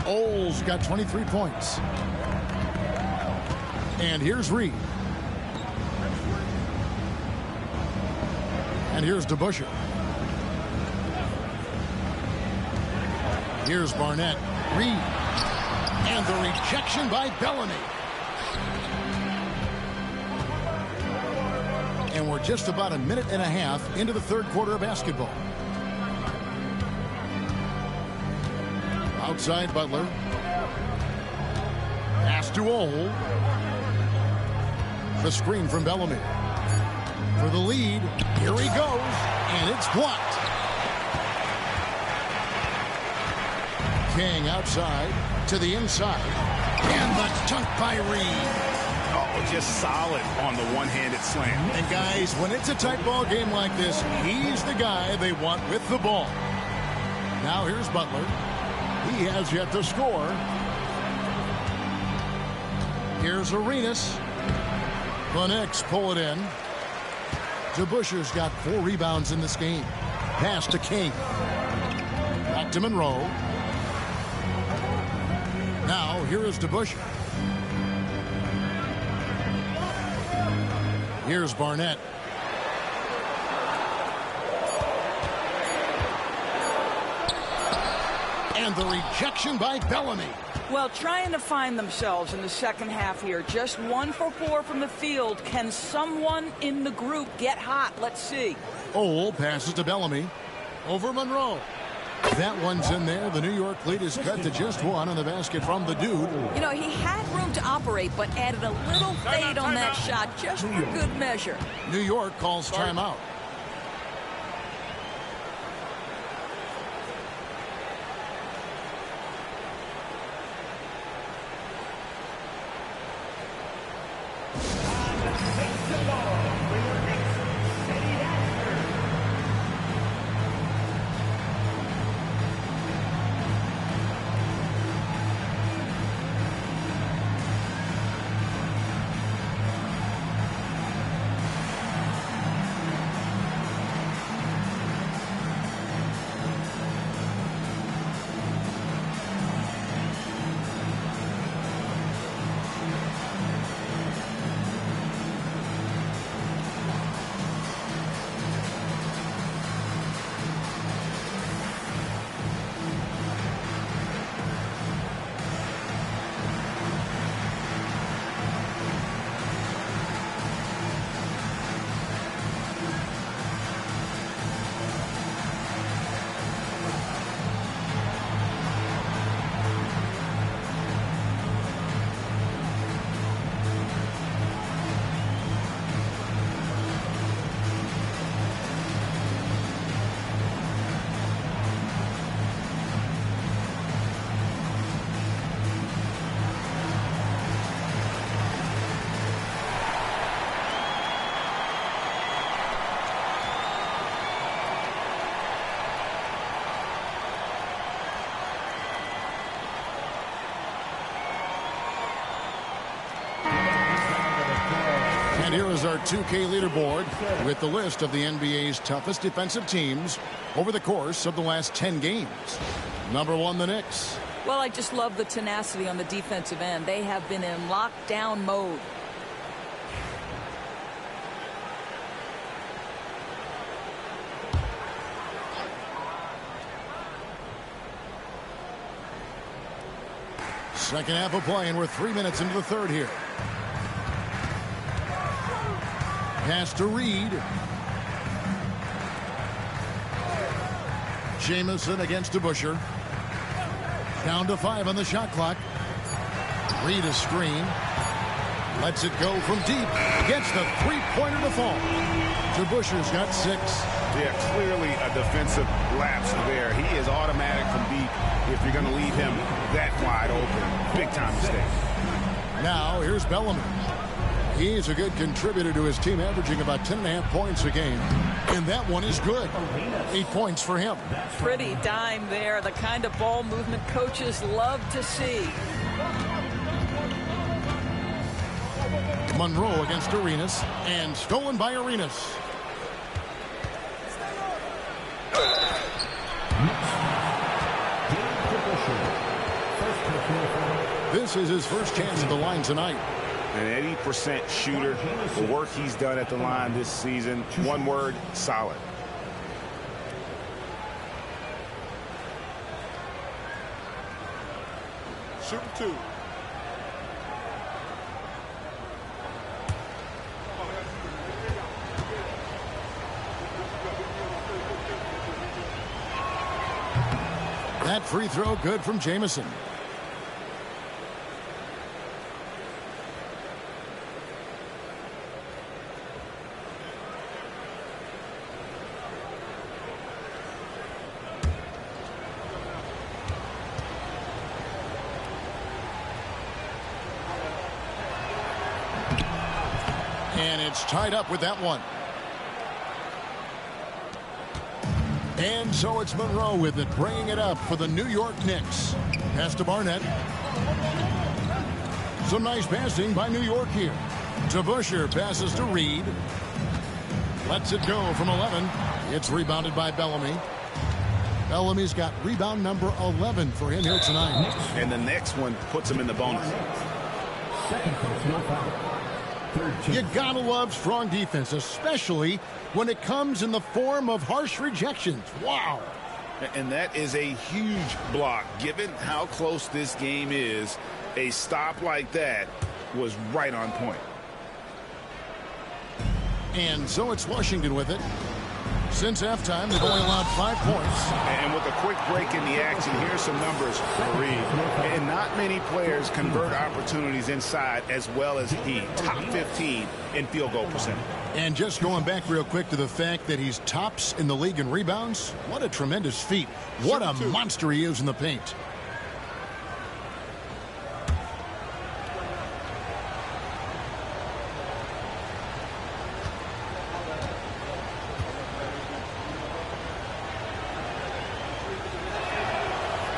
Ole's got 23 points. And here's Reed. And here's DeBusschere. Here's Barnett. Reed. And the rejection by Bellamy. And we're just about a minute and a half into the third quarter of basketball. Outside Butler. Pass to Ole. The screen from Bellamy. For the lead. Here he goes. And it's blocked. King outside to the inside. And the dunk by Reed. Oh, just solid on the one-handed slam. And guys, when it's a tight ball game like this, he's the guy they want with the ball. Now here's Butler. He has yet to score. Here's Arenas. The Knicks pull it in. DeBusschere's got 4 rebounds in this game. Pass to King. Back to Monroe. Now, here is DeBusschere. Here's Barnett. And the rejection by Bellamy. Well, trying to find themselves in the second half here. Just 1 for 4 from the field. Can someone in the group get hot? Let's see. Ole passes to Bellamy. Over Monroe. That one's in there. The New York lead is cut to just 1 on the basket from the dude. You know, he had room to operate, but added a little fade on that shot just for good measure. New York calls timeout. And here is our 2K leaderboard with the list of the NBA's toughest defensive teams over the course of the last 10 games. Number 1, the Knicks. Well, I just love the tenacity on the defensive end. They have been in lockdown mode. Second half of play, and we're 3 minutes into the third here. Pass to Reed. Jamison against DeBusschere. Down to 5 on the shot clock. Reed a screen. Lets it go from deep. Gets the three-pointer to fall. DeBusschere's got 6. Yeah, clearly a defensive lapse there. He is automatic from deep if you're going to leave him that wide open. Big-time mistake. Now, here's Bellamy. He's a good contributor to his team, averaging about 10.5 points a game. And that one is good. 8 points for him. Pretty dime there. The kind of ball movement coaches love to see. Monroe against Arenas. And stolen by Arenas. This is his first chance at the line tonight. An 80% shooter. The work he's done at the line this season. One word, solid. Shooting 2. That free throw good from Jamison. And it's tied up with that one. And so it's Monroe with it, bringing it up for the New York Knicks. Pass to Barnett. Some nice passing by New York here. DeBusschere passes to Reed. Lets it go from 11. It's rebounded by Bellamy. Bellamy's got rebound number 11 for him here tonight. And the next one puts him in the bonus. You gotta love strong defense, especially when it comes in the form of harsh rejections. Wow. And that is a huge block. Given how close this game is, a stop like that was right on point. And so it's Washington with it. Since halftime, they've only allowed 5 points. And with a quick break in the action, here's some numbers for Reed. And not many players convert opportunities inside as well as he. Top 15 in field goal percentage. And just going back real quick to the fact that he's tops in the league in rebounds, what a tremendous feat. What a monster he is in the paint.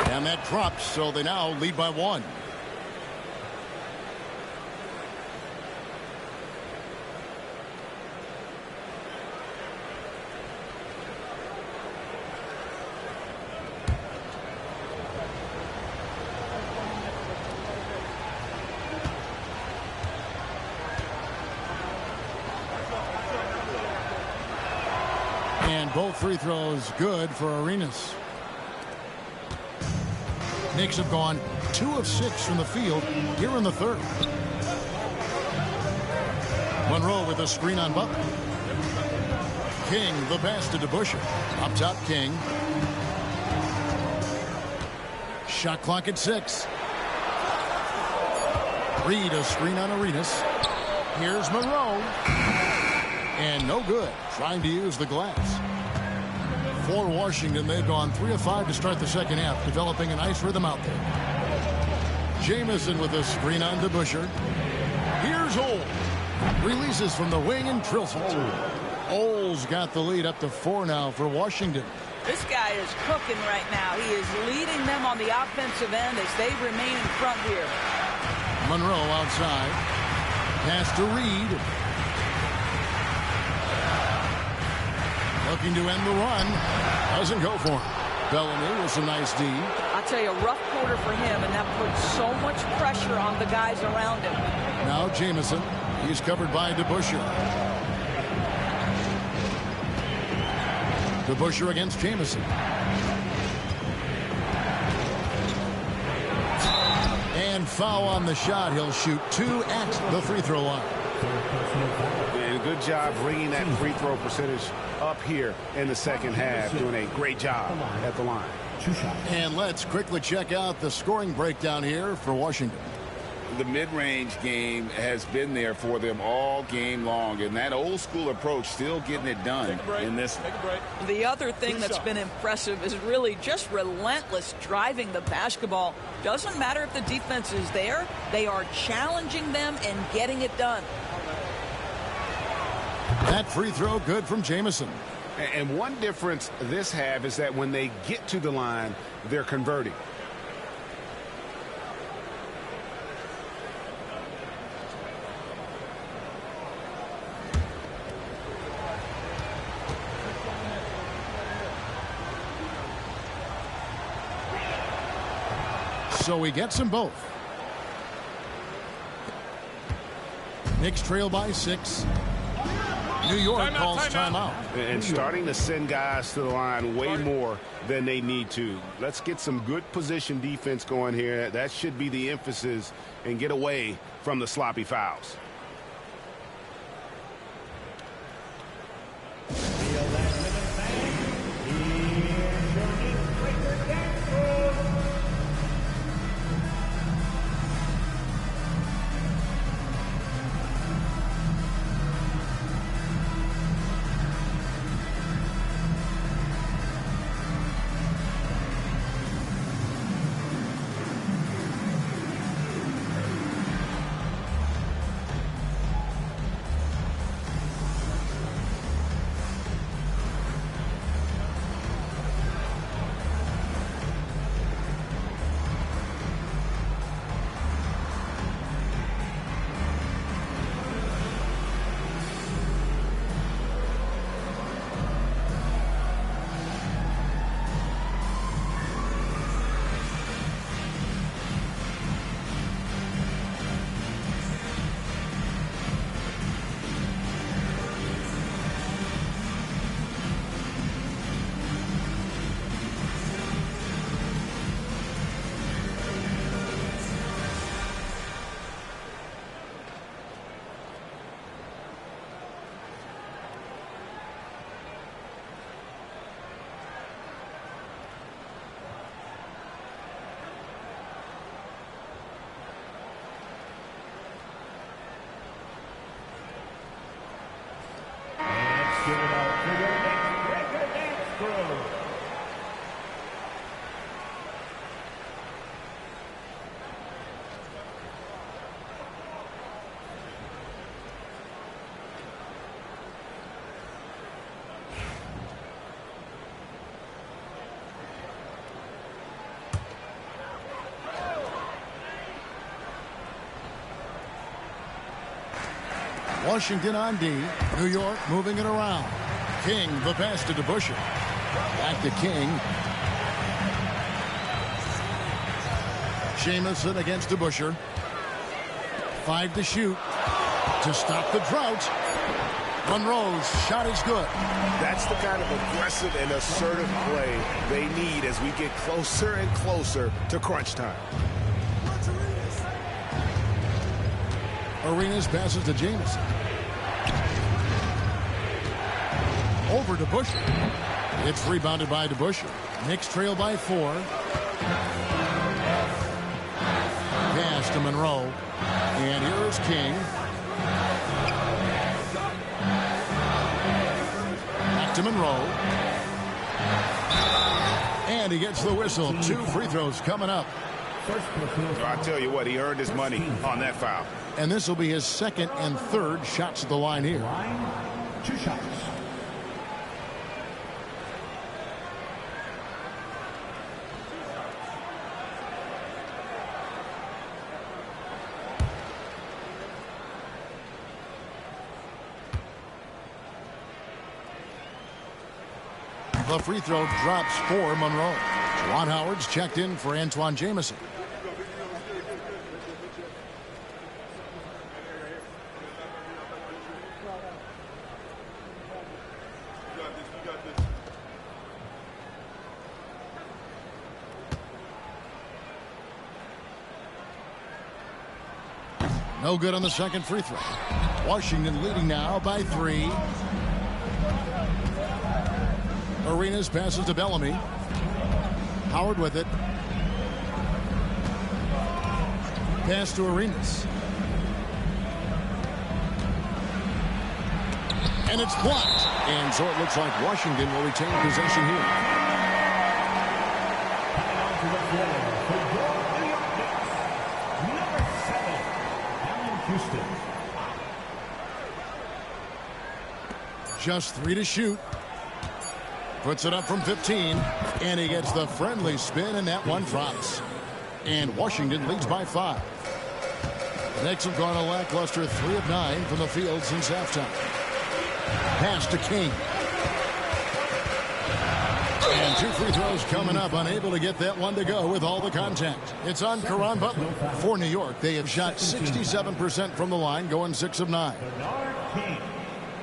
And that drops, so they now lead by 1. And both free throws good for Arenas. Knicks have gone 2 of 6 from the field here in the third. Monroe with a screen on Butler. King, the pass to DeBusschere. Up top, King. Shot clock at 6. Reed, a screen on Arenas. Here's Monroe. And no good. Trying to use the glass. For Washington, they've gone 3 of 5 to start the second half, developing a nice rhythm out there. Jamison with a screen on DeBusschere. Here's Ole. Releases from the wing and drills it. Ole's got the lead up to 4 now for Washington. This guy is cooking right now. He is leading them on the offensive end as they remain in front here. Monroe outside. Pass to Reed. Looking to end the run. Doesn't go for him. Bellamy with some nice D. I'll tell you, a rough quarter for him, and that puts so much pressure on the guys around him. Now Jamison. He's covered by DeBusschere. DeBusschere against Jamison. And foul on the shot. He'll shoot 2 at the free throw line. And good job bringing that free throw percentage up here in the second half. Doing a great job at the line. And let's quickly check out the scoring breakdown here for Washington. The mid-range game has been there for them all game long, and that old school approach still getting it done in this one. The other thing that's been impressive is really just relentless driving the basketball. Doesn't matter if the defense is there, they are challenging them and getting it done. That free throw good from Jamison. And one difference this half is that when they get to the line, they're converting. So he gets them both. Knicks trail by 6. New York calls timeout. And starting to send guys to the line way more than they need to. Let's get some good position defense going here. That should be the emphasis, and get away from the sloppy fouls. Give it up to the Knicks record dance crew. Washington on D. New York moving it around. King, the pass to DeBusschere. Back to King. Jamison against DeBusschere. 5 to shoot. To stop the drought. Monroe's shot is good. That's the kind of aggressive and assertive play they need as we get closer and closer to crunch time. Arenas passes to Jamison. Over to DeBusschere. It's rebounded by DeBusschere. Knicks trail by 4. Pass to Monroe. And here is King. Back to Monroe. And he gets the whistle. 2 free throws coming up. I tell you what, he earned his money on that foul. And this will be his 2nd and 3rd shots at the line here. 2 shots. The free throw drops for Monroe. Juwan Howard's checked in for Antoine Jamison. No good on the second free throw. Washington leading now by 3. Arenas passes to Bellamy. Howard with it. Pass to Arenas. And it's blocked. And so it looks like Washington will retain possession here. To the floor for your New York Knicks, number 7, Allen Houston. Just 3 to shoot. Puts it up from 15. And he gets the friendly spin, and that one drops. And Washington leads by 5. The Knicks have gone a lackluster 3 of 9 from the field since halftime. Pass to King. And 2 free throws coming up, unable to get that one to go with all the contact. It's on Caron Butler. For New York, they have shot 67% from the line, going 6 of 9. Bernard King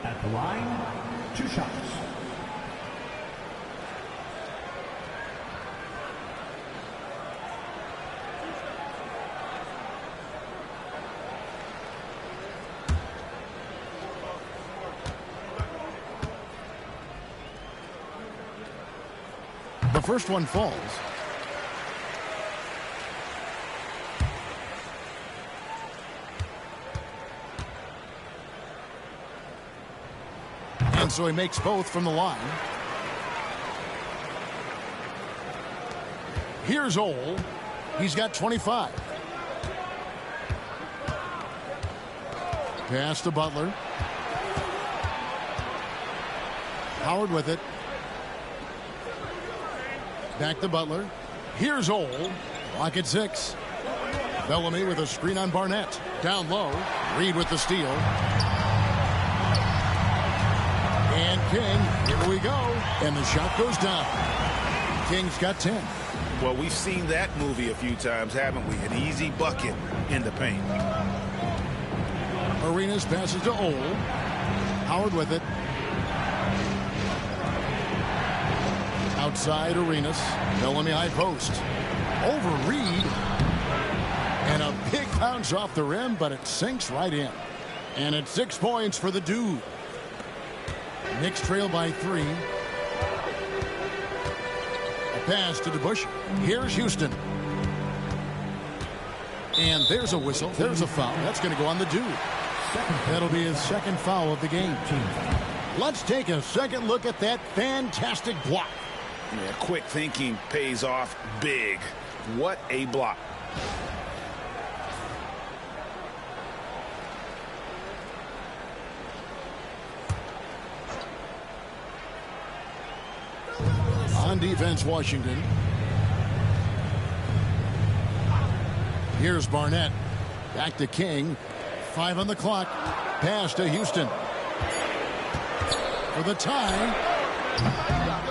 at the line, 2 shots. The first one falls. And so he makes both from the line. Here's Ole. He's got 25. Pass to Butler. Howard with it. Back to Butler. Here's Ole. Lock at 6. Bellamy with a screen on Barnett. Down low. Reed with the steal. And King, here we go. And the shot goes down. King's got 10. Well, we've seen that movie a few times, haven't we? An easy bucket in the paint. Arenas passes to Ole. Howard with it. Outside Arenas. Bellamy high post. Over Reed. And a big bounce off the rim, but it sinks right in. And it's 6 points for the dude. Knicks trail by 3. A pass to DeBush. Here's Houston. And there's a whistle. There's a foul. That's going to go on the dude. That'll be his second foul of the game. Let's take a second look at that fantastic block. Yeah, quick thinking pays off big. What a block. On defense, Washington. Here's Barnett. Back to King. 5 on the clock. Pass to Houston. For the tie.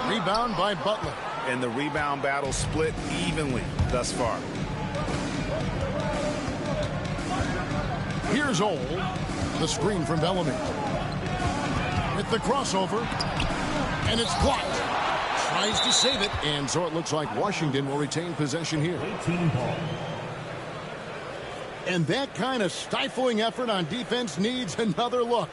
Rebound by Butler. And the rebound battle split evenly thus far. Here's Ole. The screen from Bellamy. With the crossover. And it's blocked. Tries to save it. And so it looks like Washington will retain possession here. 18 ball. And that kind of stifling effort on defense needs another look.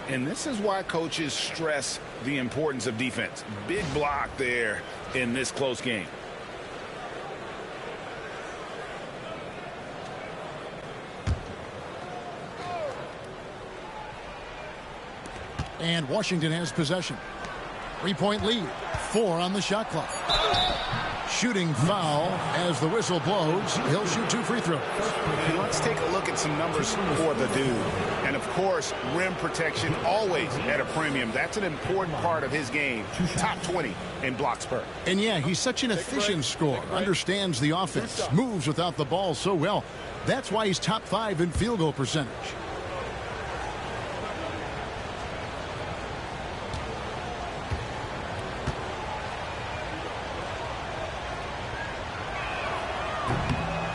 And this is why coaches stress the importance of defense. Big block there in this close game. And Washington has possession. 3-point lead. 4 on the shot clock. Shooting foul as the whistle blows. He'll shoot 2 free throws. Let's take a look at some numbers for the dude. And of course, rim protection always at a premium. That's an important part of his game. Top 20 in blocks per. And yeah, he's such an efficient scorer. Understands the offense. Moves without the ball so well. That's why he's top 5 in field goal percentage.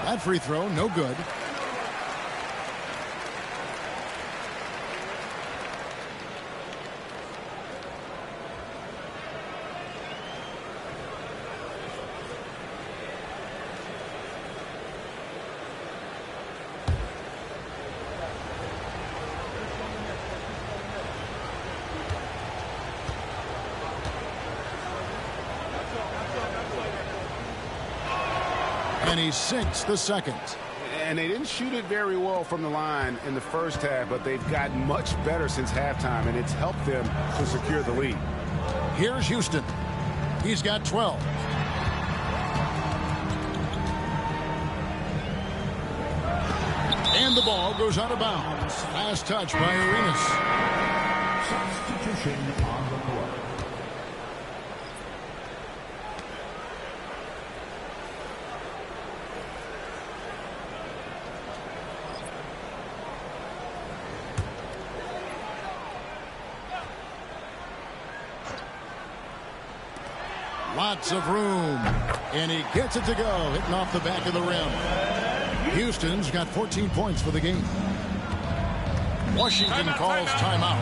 That free throw, no good. And he sinks the second. And they didn't shoot it very well from the line in the first half, but they've gotten much better since halftime, and it's helped them to secure the lead. Here's Houston. He's got 12. And the ball goes out of bounds. Last touch by Arenas. Substitution on the court. Lots of room. And he gets it to go, hitting off the back of the rim. Houston's got 14 points for the game. Washington calls timeout.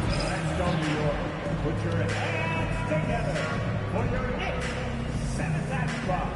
Let's go, New York. Put your hands together for your Knicks. Seventh that spot.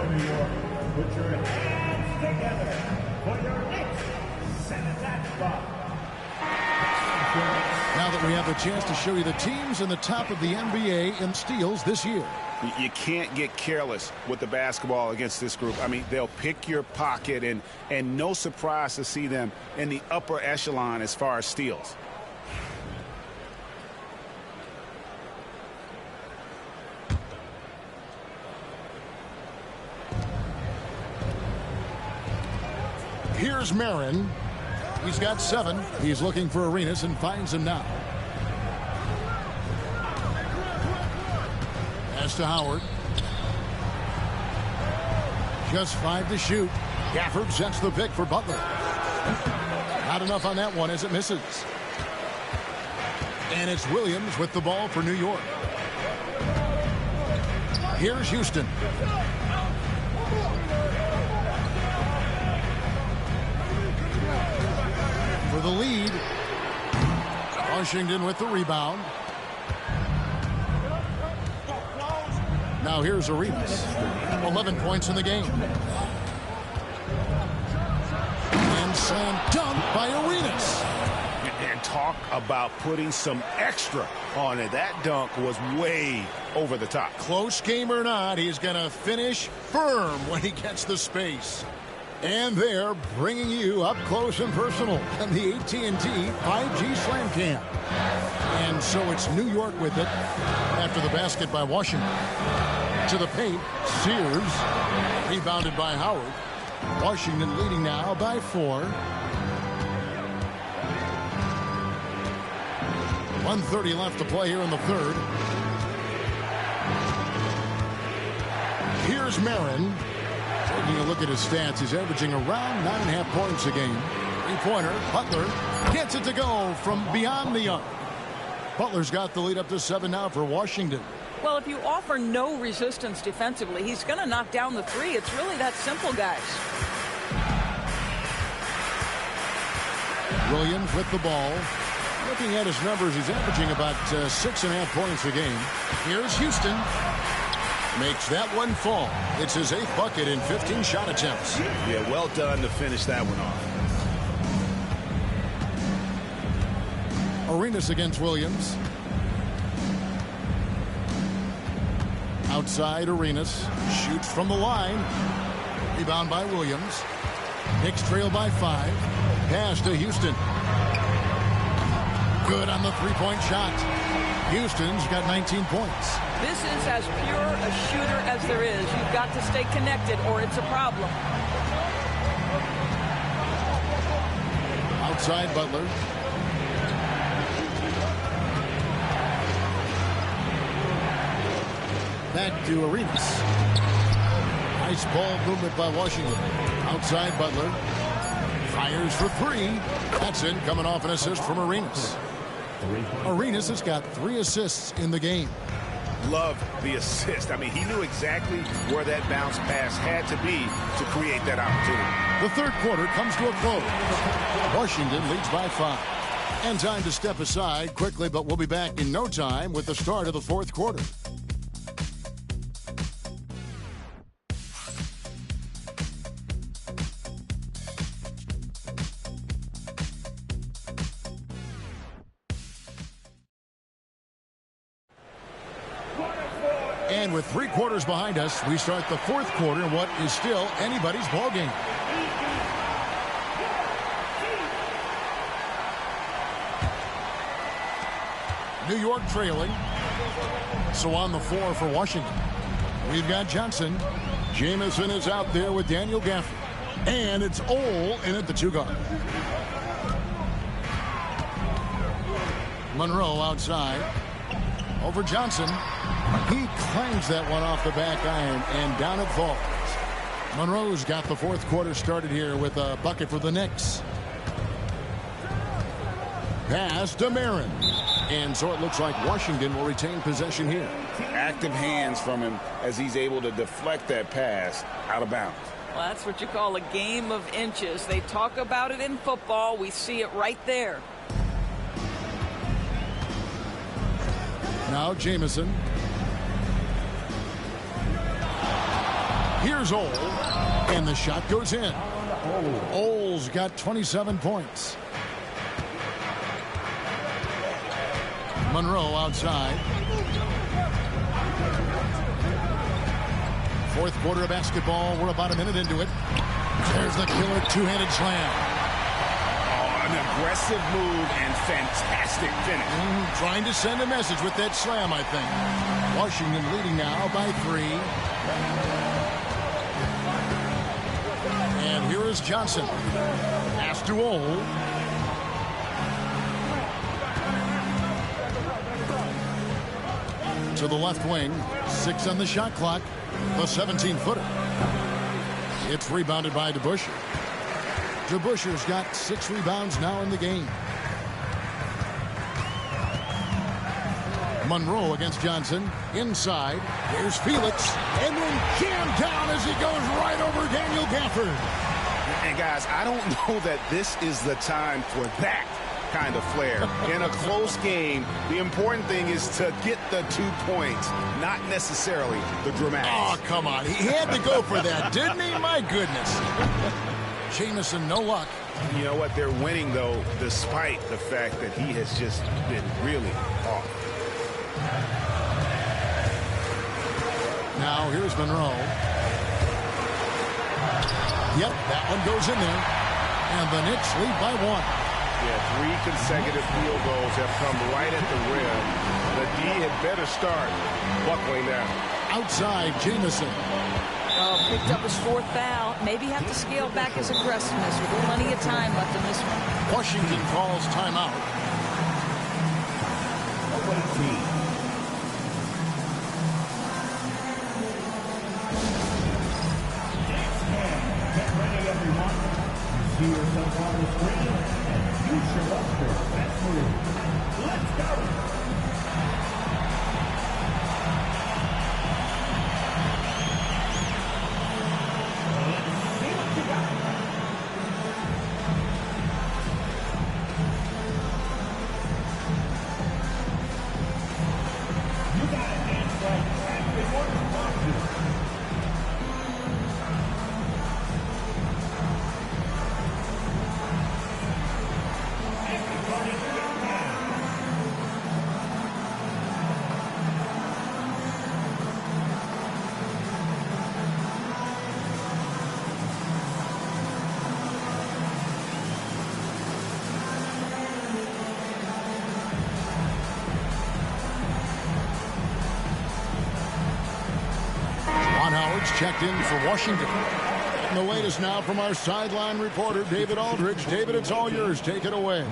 New York. Put your hands together for your Knicks. Seventh that spot. Now that we have the chance to show you the teams in the top of the NBA in steals this year. You can't get careless with the basketball against this group. I mean, they'll pick your pocket, and no surprise to see them in the upper echelon as far as steals. Here's Marin. He's got 7. He's looking for Arenas and finds him now. Pass to Howard. Just 5 to shoot. Gafford sets the pick for Butler. Not enough on that one as it misses. And it's Williams with the ball for New York. Here's Houston. For the lead. Washington with the rebound. Now here's Arenas. 11 points in the game. And slam dunk by Arenas. And talk about putting some extra on it. That dunk was way over the top. Close game or not, he's going to finish firm when he gets the space. And they're bringing you up close and personal on the AT&T 5G Slam Cam. And so it's New York with it after the basket by Washington. To the paint, Sears, rebounded by Howard. Washington leading now by 4. 1:30 left to play here in the third. Here's Marin. Taking a look at his stats, he's averaging around 9.5 points a game. three-pointer. Butler gets it to go from beyond the arc. Butler's got the lead up to 7 now for Washington. Well, if you offer no resistance defensively, he's going to knock down the three. It's really that simple, guys. Williams with the ball. Looking at his numbers, he's averaging about 6.5 points a game. Here's Houston. Makes that one fall. It's his 8th bucket in 15 shot attempts. Yeah, well done to finish that one off. Arenas against Williams. Outside Arenas. Shoots from the line. Rebound by Williams. Knicks trail by 5. Pass to Houston. Good on the three-point shot. Houston's got 19 points. This is as pure a shooter as there is. You've got to stay connected or it's a problem. Outside Butler. Back to Arenas. Nice ball movement by Washington. Outside Butler. Fires for 3. That's in, coming off an assist from Arenas. Arenas has got 3 assists in the game. Love the assist. I mean, he knew exactly where that bounce pass had to be to create that opportunity. The third quarter comes to a close. Washington leads by 5. And time to step aside quickly, but we'll be back in no time with the start of the fourth quarter. And with 3 quarters behind us, we start the fourth quarter in what is still anybody's ball game. New York trailing. So on the floor for Washington, we've got Johnson. Jamison is out there with Daniel Gafford. And it's Ole in at the 2 guard. Monroe outside. Over Johnson. He clangs that one off the back iron, and down it falls. Monroe's got the fourth quarter started here with a bucket for the Knicks. Pass to Marin. And so it looks like Washington will retain possession here. Active hands from him as he's able to deflect that pass out of bounds. Well, that's what you call a game of inches. They talk about it in football. We see it right there. Now Jamison. Here's Ole, and the shot goes in. Ole's got 27 points. Monroe outside. Fourth quarter of basketball. We're about a minute into it. There's the killer two-handed slam. Oh, an aggressive move and fantastic finish. Trying to send a message with that slam, I think. Washington leading now by 3. And here is Johnson. Pass to Ole. To the left wing. 6 on the shot clock. The 17-footer. It's rebounded by DeBusschere. DeBusschere's got 6 rebounds now in the game. Monroe against Johnson. Inside. Here's Felix. And then jammed down as he goes right over Daniel Gafford. And guys, I don't know that this is the time for that kind of flair. In a close game, the important thing is to get the 2 points, not necessarily the dramatics. Oh, come on. He had to go for that, didn't he? My goodness. Jamison, no luck. You know what? They're winning, though, despite the fact that he has just been really off. Now, here's Monroe. Yep, that one goes in there. And the Knicks lead by 1. Yeah, 3 consecutive field goals have come right at the rim. The D had better start buckling now. Outside, Jamison. Picked up his 4th foul. Maybe have to scale back his aggressiveness with plenty of time left in this one. Washington calls timeout. Get ready, everyone. see yourself on the screen and future roster best move. Let's go. Checked in for Washington. And the latest now from our sideline reporter, David Aldridge. David, it's all yours. Take it away.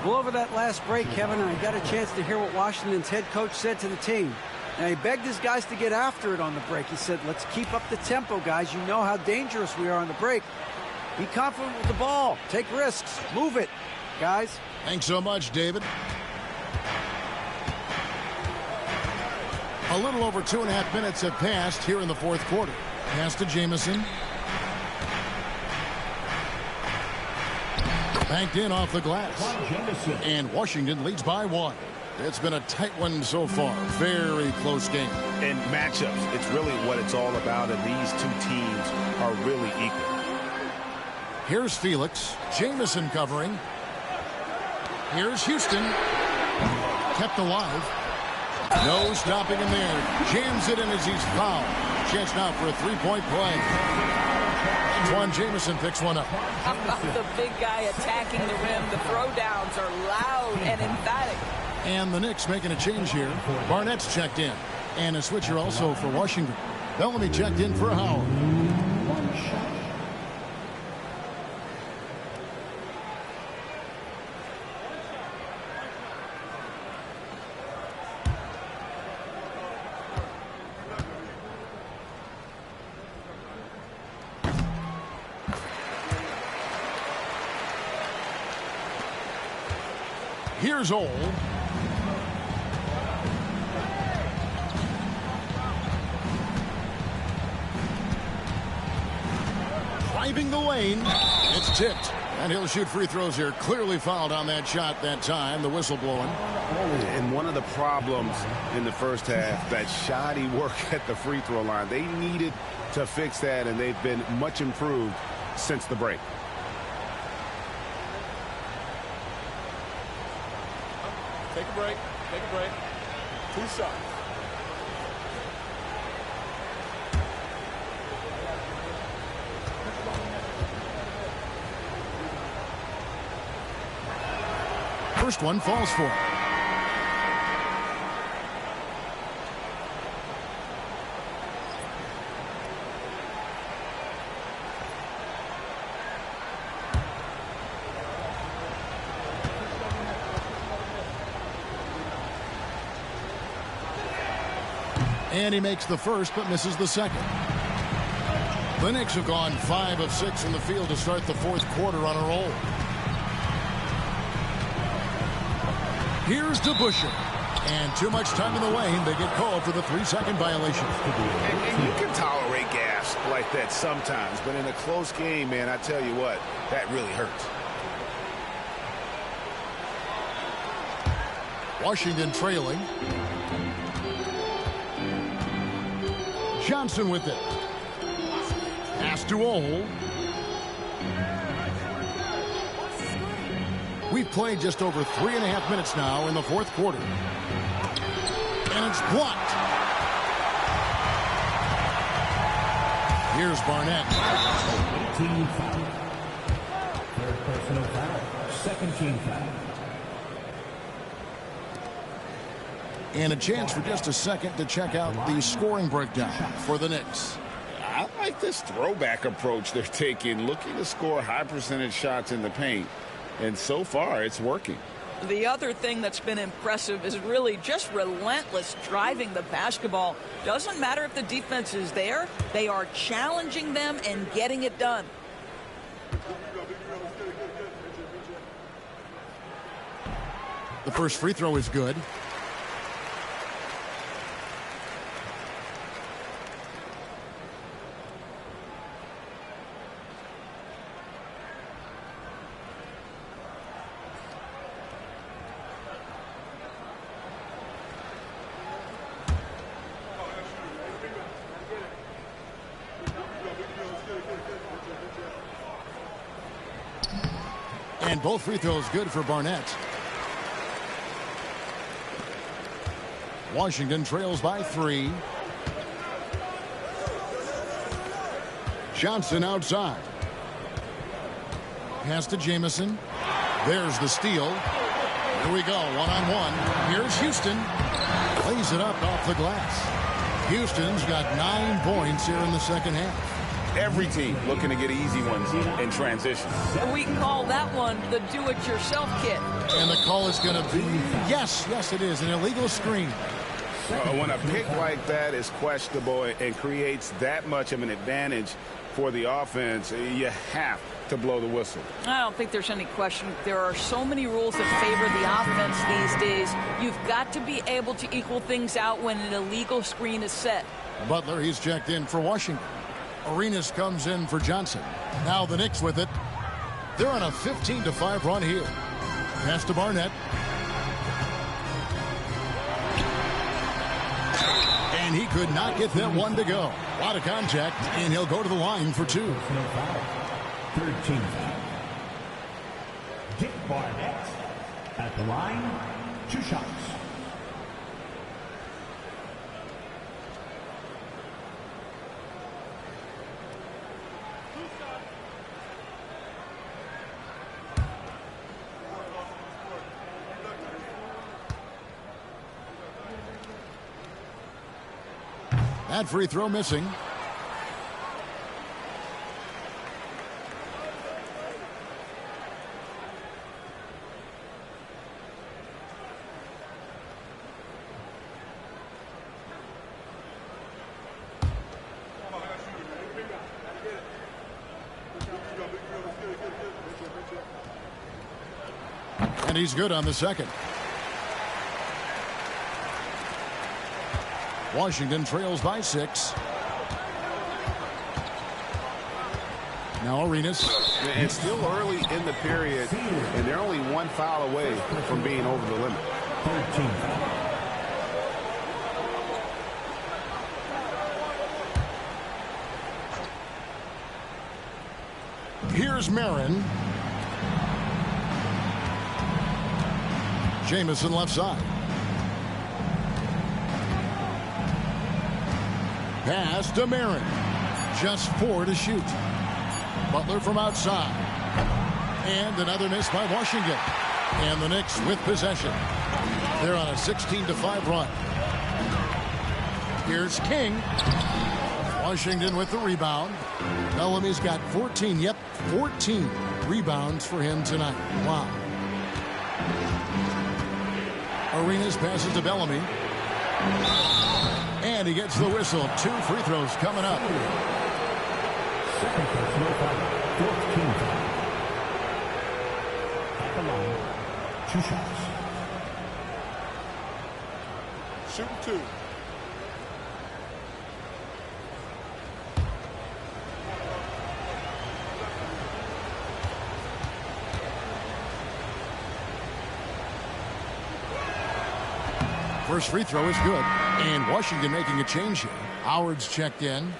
Well, over that last break, Kevin, I got a chance to hear what Washington's head coach said to the team. And he begged his guys to get after it on the break. He said, let's keep up the tempo, guys. You know how dangerous we are on the break. Be confident with the ball. Take risks. Move it, guys. Thanks so much, David. A little over 2.5 minutes have passed here in the fourth quarter. Pass to Jamison. Banked in off the glass. And Washington leads by 1. It's been a tight one so far. Very close game. In matchups, it's really what it's all about, and these two teams are really equal. Here's Felix. Jamison covering. Here's Houston. Kept alive. No stopping him there. Jams it in as he's fouled. Chance now for a three-point play. Antoine Jamison picks one up. How about the big guy attacking the rim? The throwdowns are loud and emphatic. And the Knicks making a change here. Barnett's checked in. And a switcher also for Washington. Bellamy checked in for Howard. Here's Ole. Driving the lane. It's tipped. And he'll shoot free throws here. Clearly fouled on that shot that time. The whistle blowing. And one of the problems in the first half, that shoddy work at the free throw line. They needed to fix that, and they've been much improved since the break. Take a break. Take a break. 2 shots. First one falls for him. And he makes the first, but misses the second. The Knicks have gone 5 of 6 in the field to start the fourth quarter on a roll. Here's DeBusschere. And too much time in the lane. They get called for the 3-second violation. And you can tolerate gas like that sometimes, but in a close game, man, I tell you what, that really hurts. Washington trailing. Johnson with it. Pass to Ole. We've played just over 3.5 minutes now in the fourth quarter. And it's blocked. Here's Barnett. 18 foul. Third personal foul. Second team foul. And a chance for just a second to check out the scoring breakdown for the Knicks. I like this throwback approach they're taking, looking to score high percentage shots in the paint. And so far, it's working. The other thing that's been impressive is really just relentless driving the basketball. Doesn't matter if the defense is there. They are challenging them and getting it done. The first free throw is good. And both free throws good for Barnett. Washington trails by 3. Johnson outside. Pass to Jamison. There's the steal. Here we go, one-on-one. Here's Houston. Lays it up off the glass. Houston's got 9 points here in the second half. Every team looking to get easy ones in transition. We call that one the do-it-yourself kit. And the call is going to be, yes, it is, an illegal screen. When a pick like that is questionable and creates that much of an advantage for the offense, you have to blow the whistle. I don't think there's any question. There are so many rules that favor the offense these days. You've got to be able to equal things out when an illegal screen is set. Butler, he's checked in for Washington. Arenas comes in for Johnson. Now the Knicks with it. They're on a 15-5 run here. Pass to Barnett. And he could not get that one to go. A lot of contact, and he'll go to the line for 2. 13. Dick Barnett at the line, 2 shots. That free throw missing. And he's good on the second. Washington trails by 6. Now Arenas. It's still early in the period, and they're only 1 foul away from being over the limit. 13. Here's Marin. Jamison left side. Pass to Marin. Just 4 to shoot. Butler from outside. And another miss by Washington. And the Knicks with possession. They're on a 16-5 run. Here's King. Washington with the rebound. Bellamy's got 14. Yep, 14 rebounds for him tonight. Wow. Arenas passes to Bellamy. And he gets the whistle. 2 free throws coming up. Second personal foul, 14 foul. At the line, 2 shots. Shooting 2. First free throw is good. And Washington making a change here. Howard's checked in.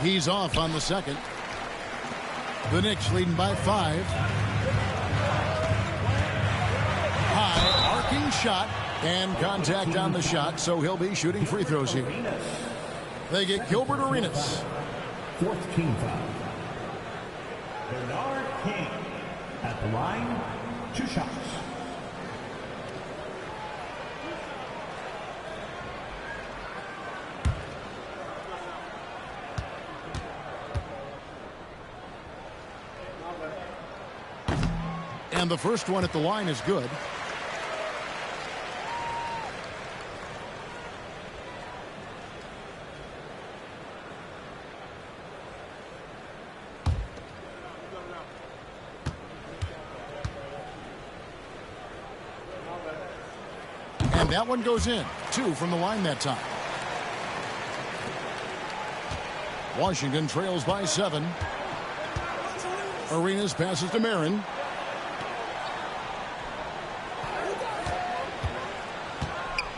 He's off on the second. The Knicks leading by 5. High arcing shot and contact on the shot, so he'll be shooting free throws here. They get Gilbert Arenas. 4th team foul. Bernard King at the line, 2 shots. And the first one at the line is good. And that one goes in. 2 from the line that time. Washington trails by 7. Arenas passes to Marin.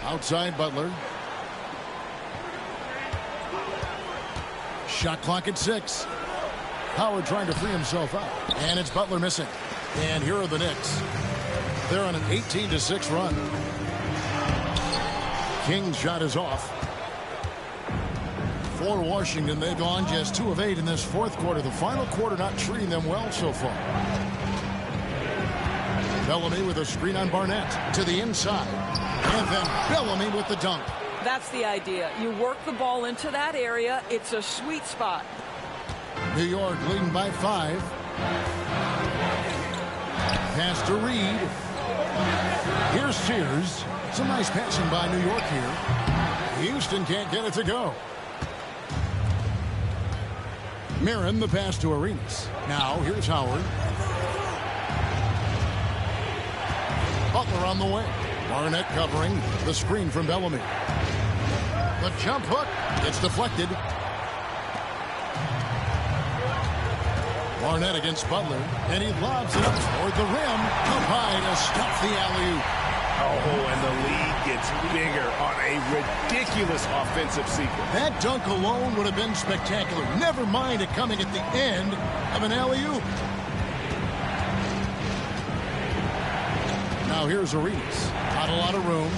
Outside Butler. Shot clock at 6. Howard trying to free himself up. And it's Butler missing. And here are the Knicks. They're on an 18-6 run. King's shot is off. For Washington, they've gone just 2 of 8 in this fourth quarter. The final quarter not treating them well so far. Bellamy with a screen on Barnett to the inside. And then Bellamy with the dunk. That's the idea. You work the ball into that area. It's a sweet spot. New York leading by 5. Pass to Reed. Here's Sears. Some nice passing by New York here. Houston can't get it to go. Marin, the pass to Arenas. Now, here's Howard. Butler on the way. Barnett covering the screen from Bellamy. The jump hook. It's deflected. Barnett against Butler. And he lobs it up toward the rim. Up high to stop the alley-oop. Oh, and the lead gets bigger on a ridiculous offensive sequence. That dunk alone would have been spectacular. Never mind it coming at the end of an alley-oop. Now here's Arenas. Not a lot of room.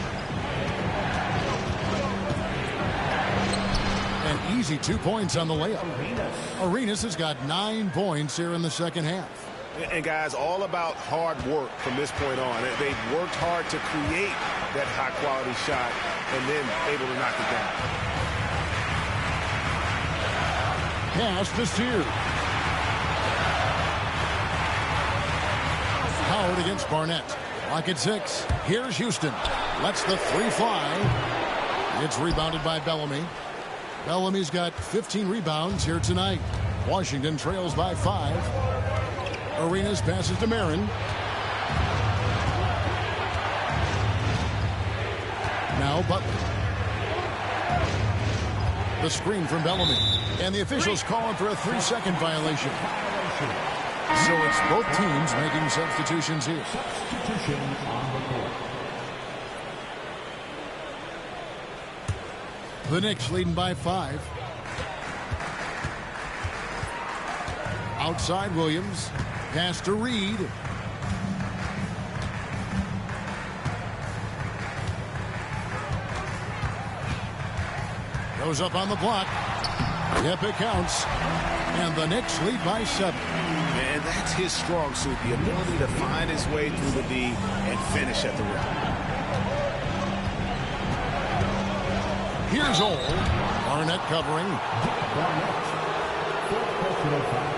An easy 2 points on the layup. Arenas has got 9 points here in the second half. And guys, all about hard work from this point on. They've worked hard to create that high-quality shot and then able to knock it down. Pass to Sears. Howard against Barnett. Clock at 6. Here's Houston. Lets the 3 fly. It's rebounded by Bellamy. Bellamy's got 15 rebounds here tonight. Washington trails by 5. Arenas passes to Marin. Now Butler. The screen from Bellamy. And the officials calling for a 3-second violation. So it's both teams making substitutions here. Substitution on the court. The Knicks leading by 5. Outside Williams. Pass to Reed. Goes up on the block. Yep, it counts. And the Knicks lead by 7. And that's his strong suit, the ability to find his way through the D and finish at the rim. Here's Ole. Barnett covering. Barnett. Fourth personal foul.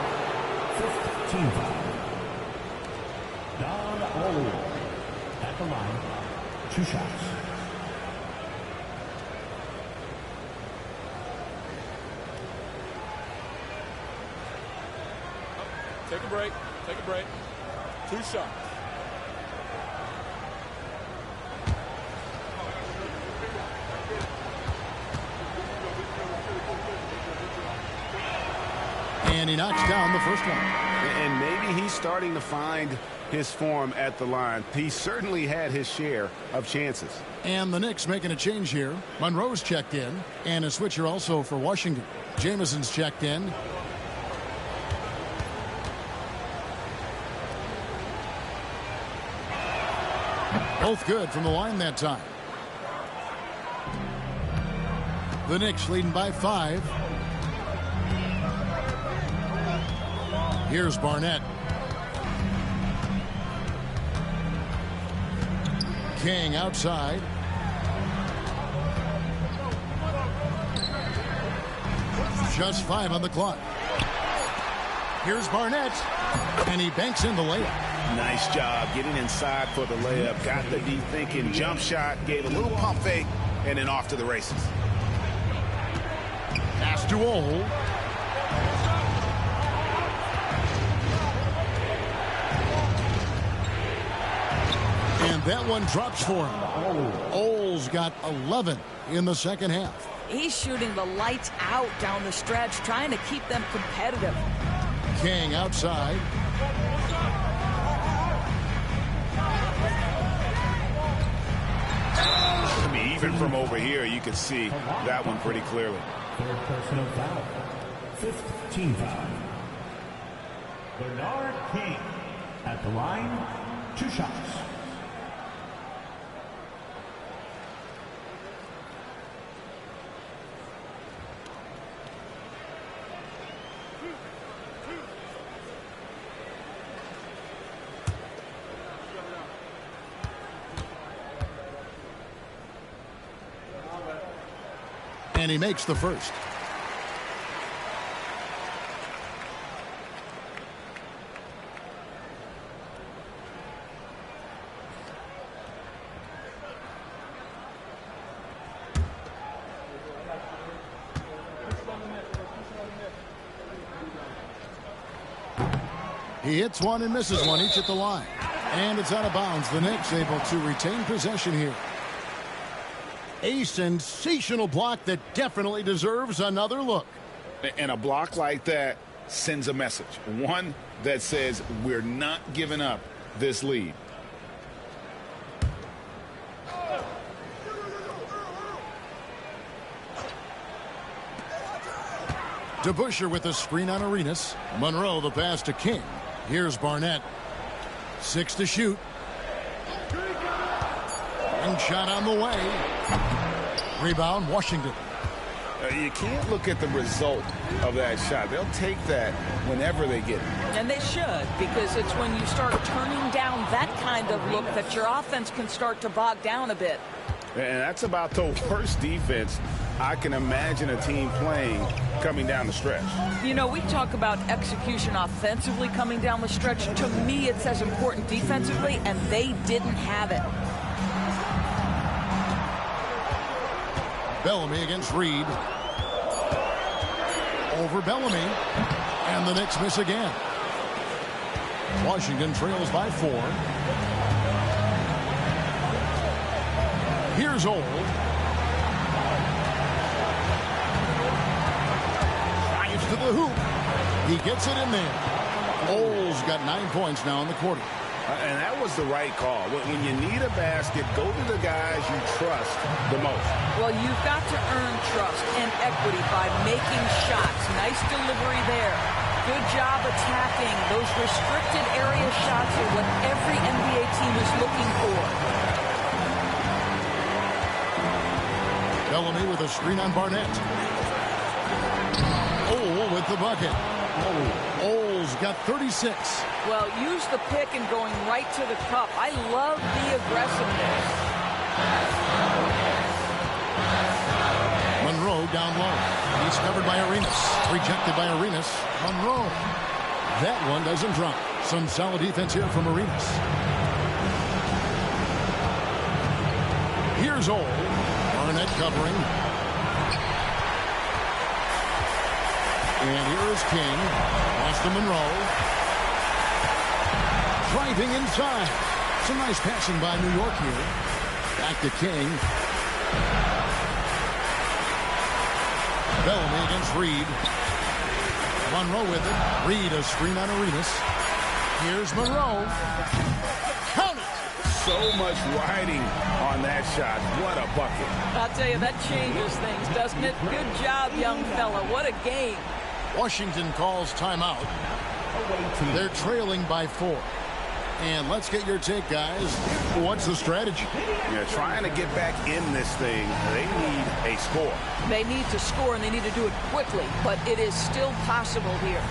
Fifth team foul. Don Ole at the line. 2 shots. Take a break. Take a break. 2 shots. And he knocks down the first one. And maybe he's starting to find his form at the line. He certainly had his share of chances. And the Knicks making a change here. Monroe's checked in. And a switcher also for Washington. Jamison's checked in. Both good from the line that time. The Knicks leading by 5. Here's Barnett. King outside. Just 5 on the clock. Here's Barnett. And he banks in the layup. Nice job getting inside for the layup. Got the deep thinking jump shot, gave a little pump fake, and then off to the races. Pass to Ole. And that one drops for him. Ole's got 11 in the second half. He's shooting the lights out down the stretch, trying to keep them competitive. King outside. I mean, even from over here, you can see that one pretty clearly. Third personal foul. Fifth team foul. Bernard King at the line, 2 shots. And he makes the first. He hits one and misses one, each at the line. And it's out of bounds. The Knicks able to retain possession here. A sensational block that definitely deserves another look. And a block like that sends a message. One that says we're not giving up this lead. DeBusschere with the screen on Arenas. Monroe the pass to King. Here's Barnett. 6 to shoot. And shot on the way. Rebound, Washington. You can't look at the result of that shot. They'll take that whenever they get it. And they should, because it's when you start turning down that kind of look that your offense can start to bog down a bit. And that's about the worst defense I can imagine a team playing coming down the stretch. You know, we talk about execution offensively coming down the stretch. To me, it's as important defensively, and they didn't have it. Bellamy against Reed. Over Bellamy. And the Knicks miss again. Washington trails by 4. Here's Ole. Drives to the hoop. He gets it in there. Ole's got 9 points now in the quarter. And that was the right call. When you need a basket, go to the guys you trust the most. Well, you've got to earn trust and equity by making shots. Nice delivery there. Good job attacking. Those restricted area shots are what every NBA team is looking for. Bellamy with a screen on Barnett. Ole with the bucket. Ole's got 36. Well, use the pick and going right to the cup. I love the aggressiveness. Monroe down low. He's covered by Arenas. Rejected by Arenas. Monroe. That one doesn't drop. Some solid defense here from Arenas. Here's Ole. Barnett covering. And here is King. Pass to Monroe. Driving inside. Some nice passing by New York here. Back to King. Bellamy against Reed. Monroe with it. Reed a screen on Arenas. Here's Monroe. Count it! So much riding on that shot. What a bucket. I'll tell you, that changes things, doesn't it? Good job, young fella. What a game. Washington calls timeout. They're trailing by 4. And let's get your take, guys. What's the strategy? Yeah, trying to get back in this thing, they need a score. They need to score, and they need to do it quickly, but it is still possible here.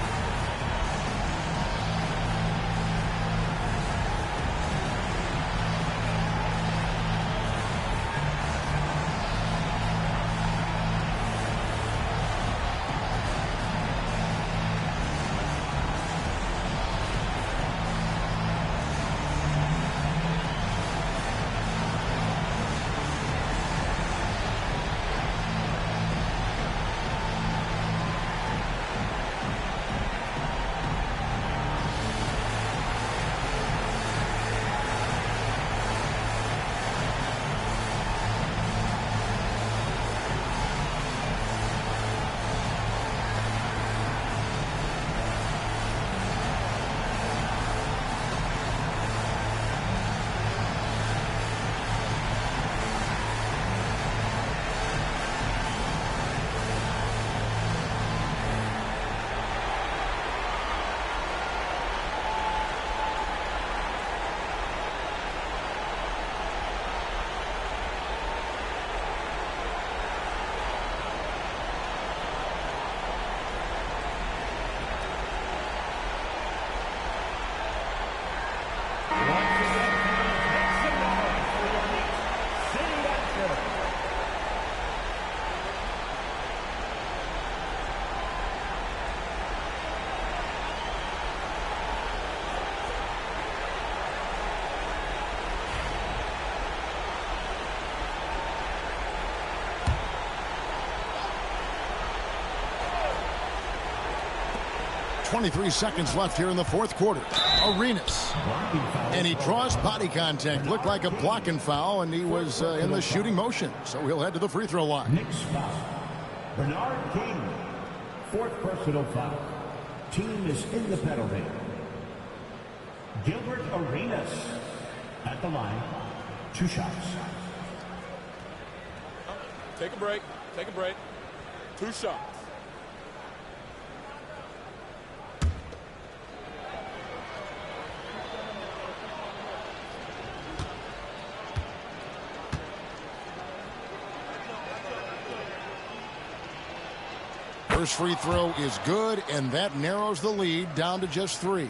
23 seconds left here in the fourth quarter. Arenas. And he draws body contact. Looked like a blocking foul, and he was in the shooting motion. So he'll head to the free throw line. Knicks foul. Bernard King. Fourth personal foul. Team is in the penalty. Gilbert Arenas at the line. 2 shots. Take a break. Take a break. 2 shots. First free throw is good, and that narrows the lead down to just 3.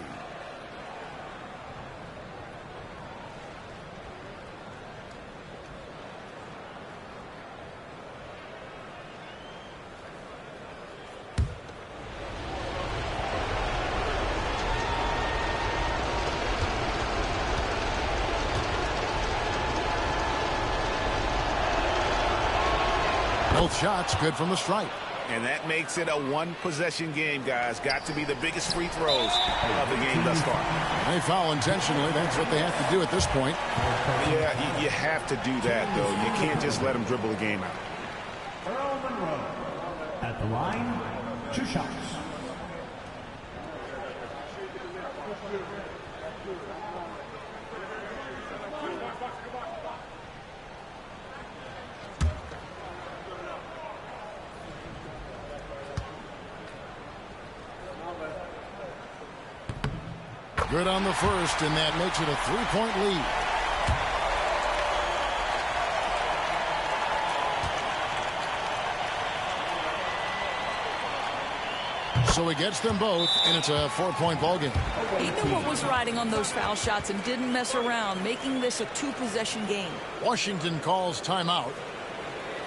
Both shots good from the stripe. And that makes it a one-possession game, guys. Got to be the biggest free throws of the game thus far. They foul intentionally. That's what they have to do at this point. Yeah, you have to do that, though. You can't just let them dribble the game out. Earl Monroe at the line. 2 shots. Good on the first, and that makes it a 3-point lead. So he gets them both, and it's a 4-point ball game. He knew what was riding on those foul shots and didn't mess around, making this a 2-possession game. Washington calls timeout.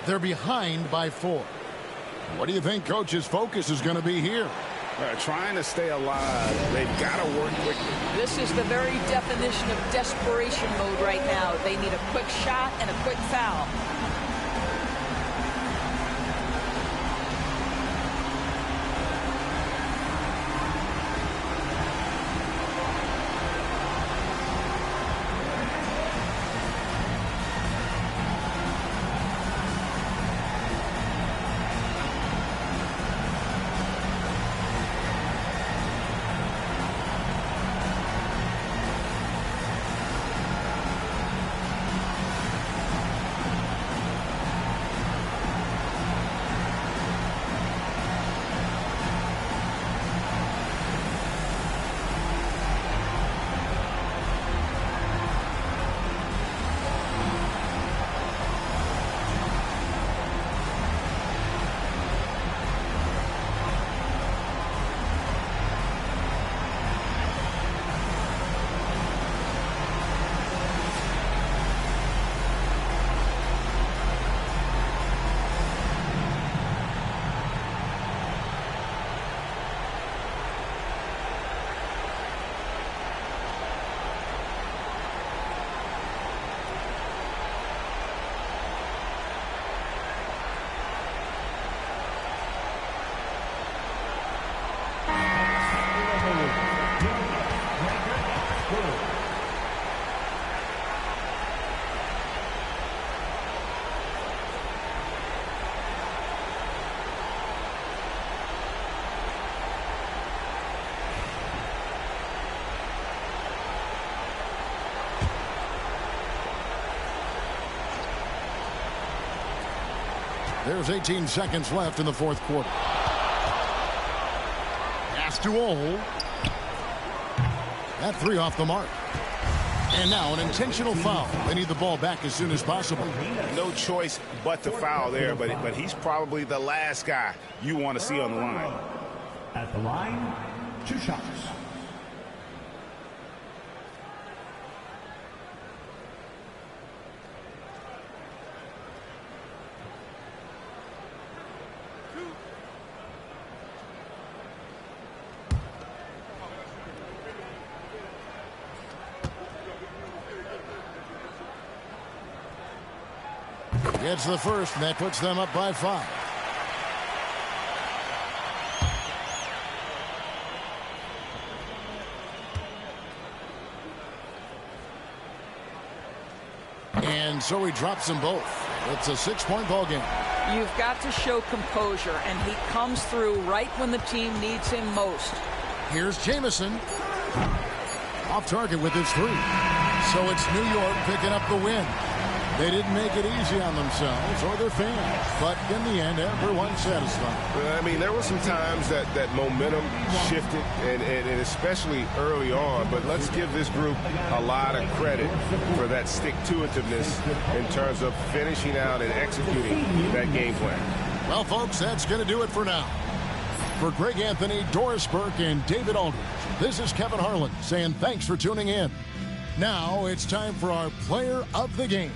They're behind by 4. What do you think coach's focus is going to be here? Trying to stay alive. They've got to work quickly. This is the very definition of desperation mode right now. They need a quick shot and a quick foul. There's 18 seconds left in the fourth quarter. Pass to Ole. That 3 off the mark. And now an intentional foul. They need the ball back as soon as possible. No choice but to foul there, but he's probably the last guy you want to see on the line. At the line, 2 shots. Gets the first, and that puts them up by 5. and so he drops them both. It's a 6-point ball game. You've got to show composure, and he comes through right when the team needs him most. Here's Jamison. Off target with his 3. So it's New York picking up the win. They didn't make it easy on themselves or their fans, but in the end, everyone's satisfied. Well, I mean, there were some times that momentum shifted, and especially early on, but let's give this group a lot of credit for that stick-to-itiveness in terms of finishing out and executing that game plan. Well, folks, that's going to do it for now. For Greg Anthony, Doris Burke, and David Aldridge, this is Kevin Harlan saying thanks for tuning in. Now it's time for our Player of the Game.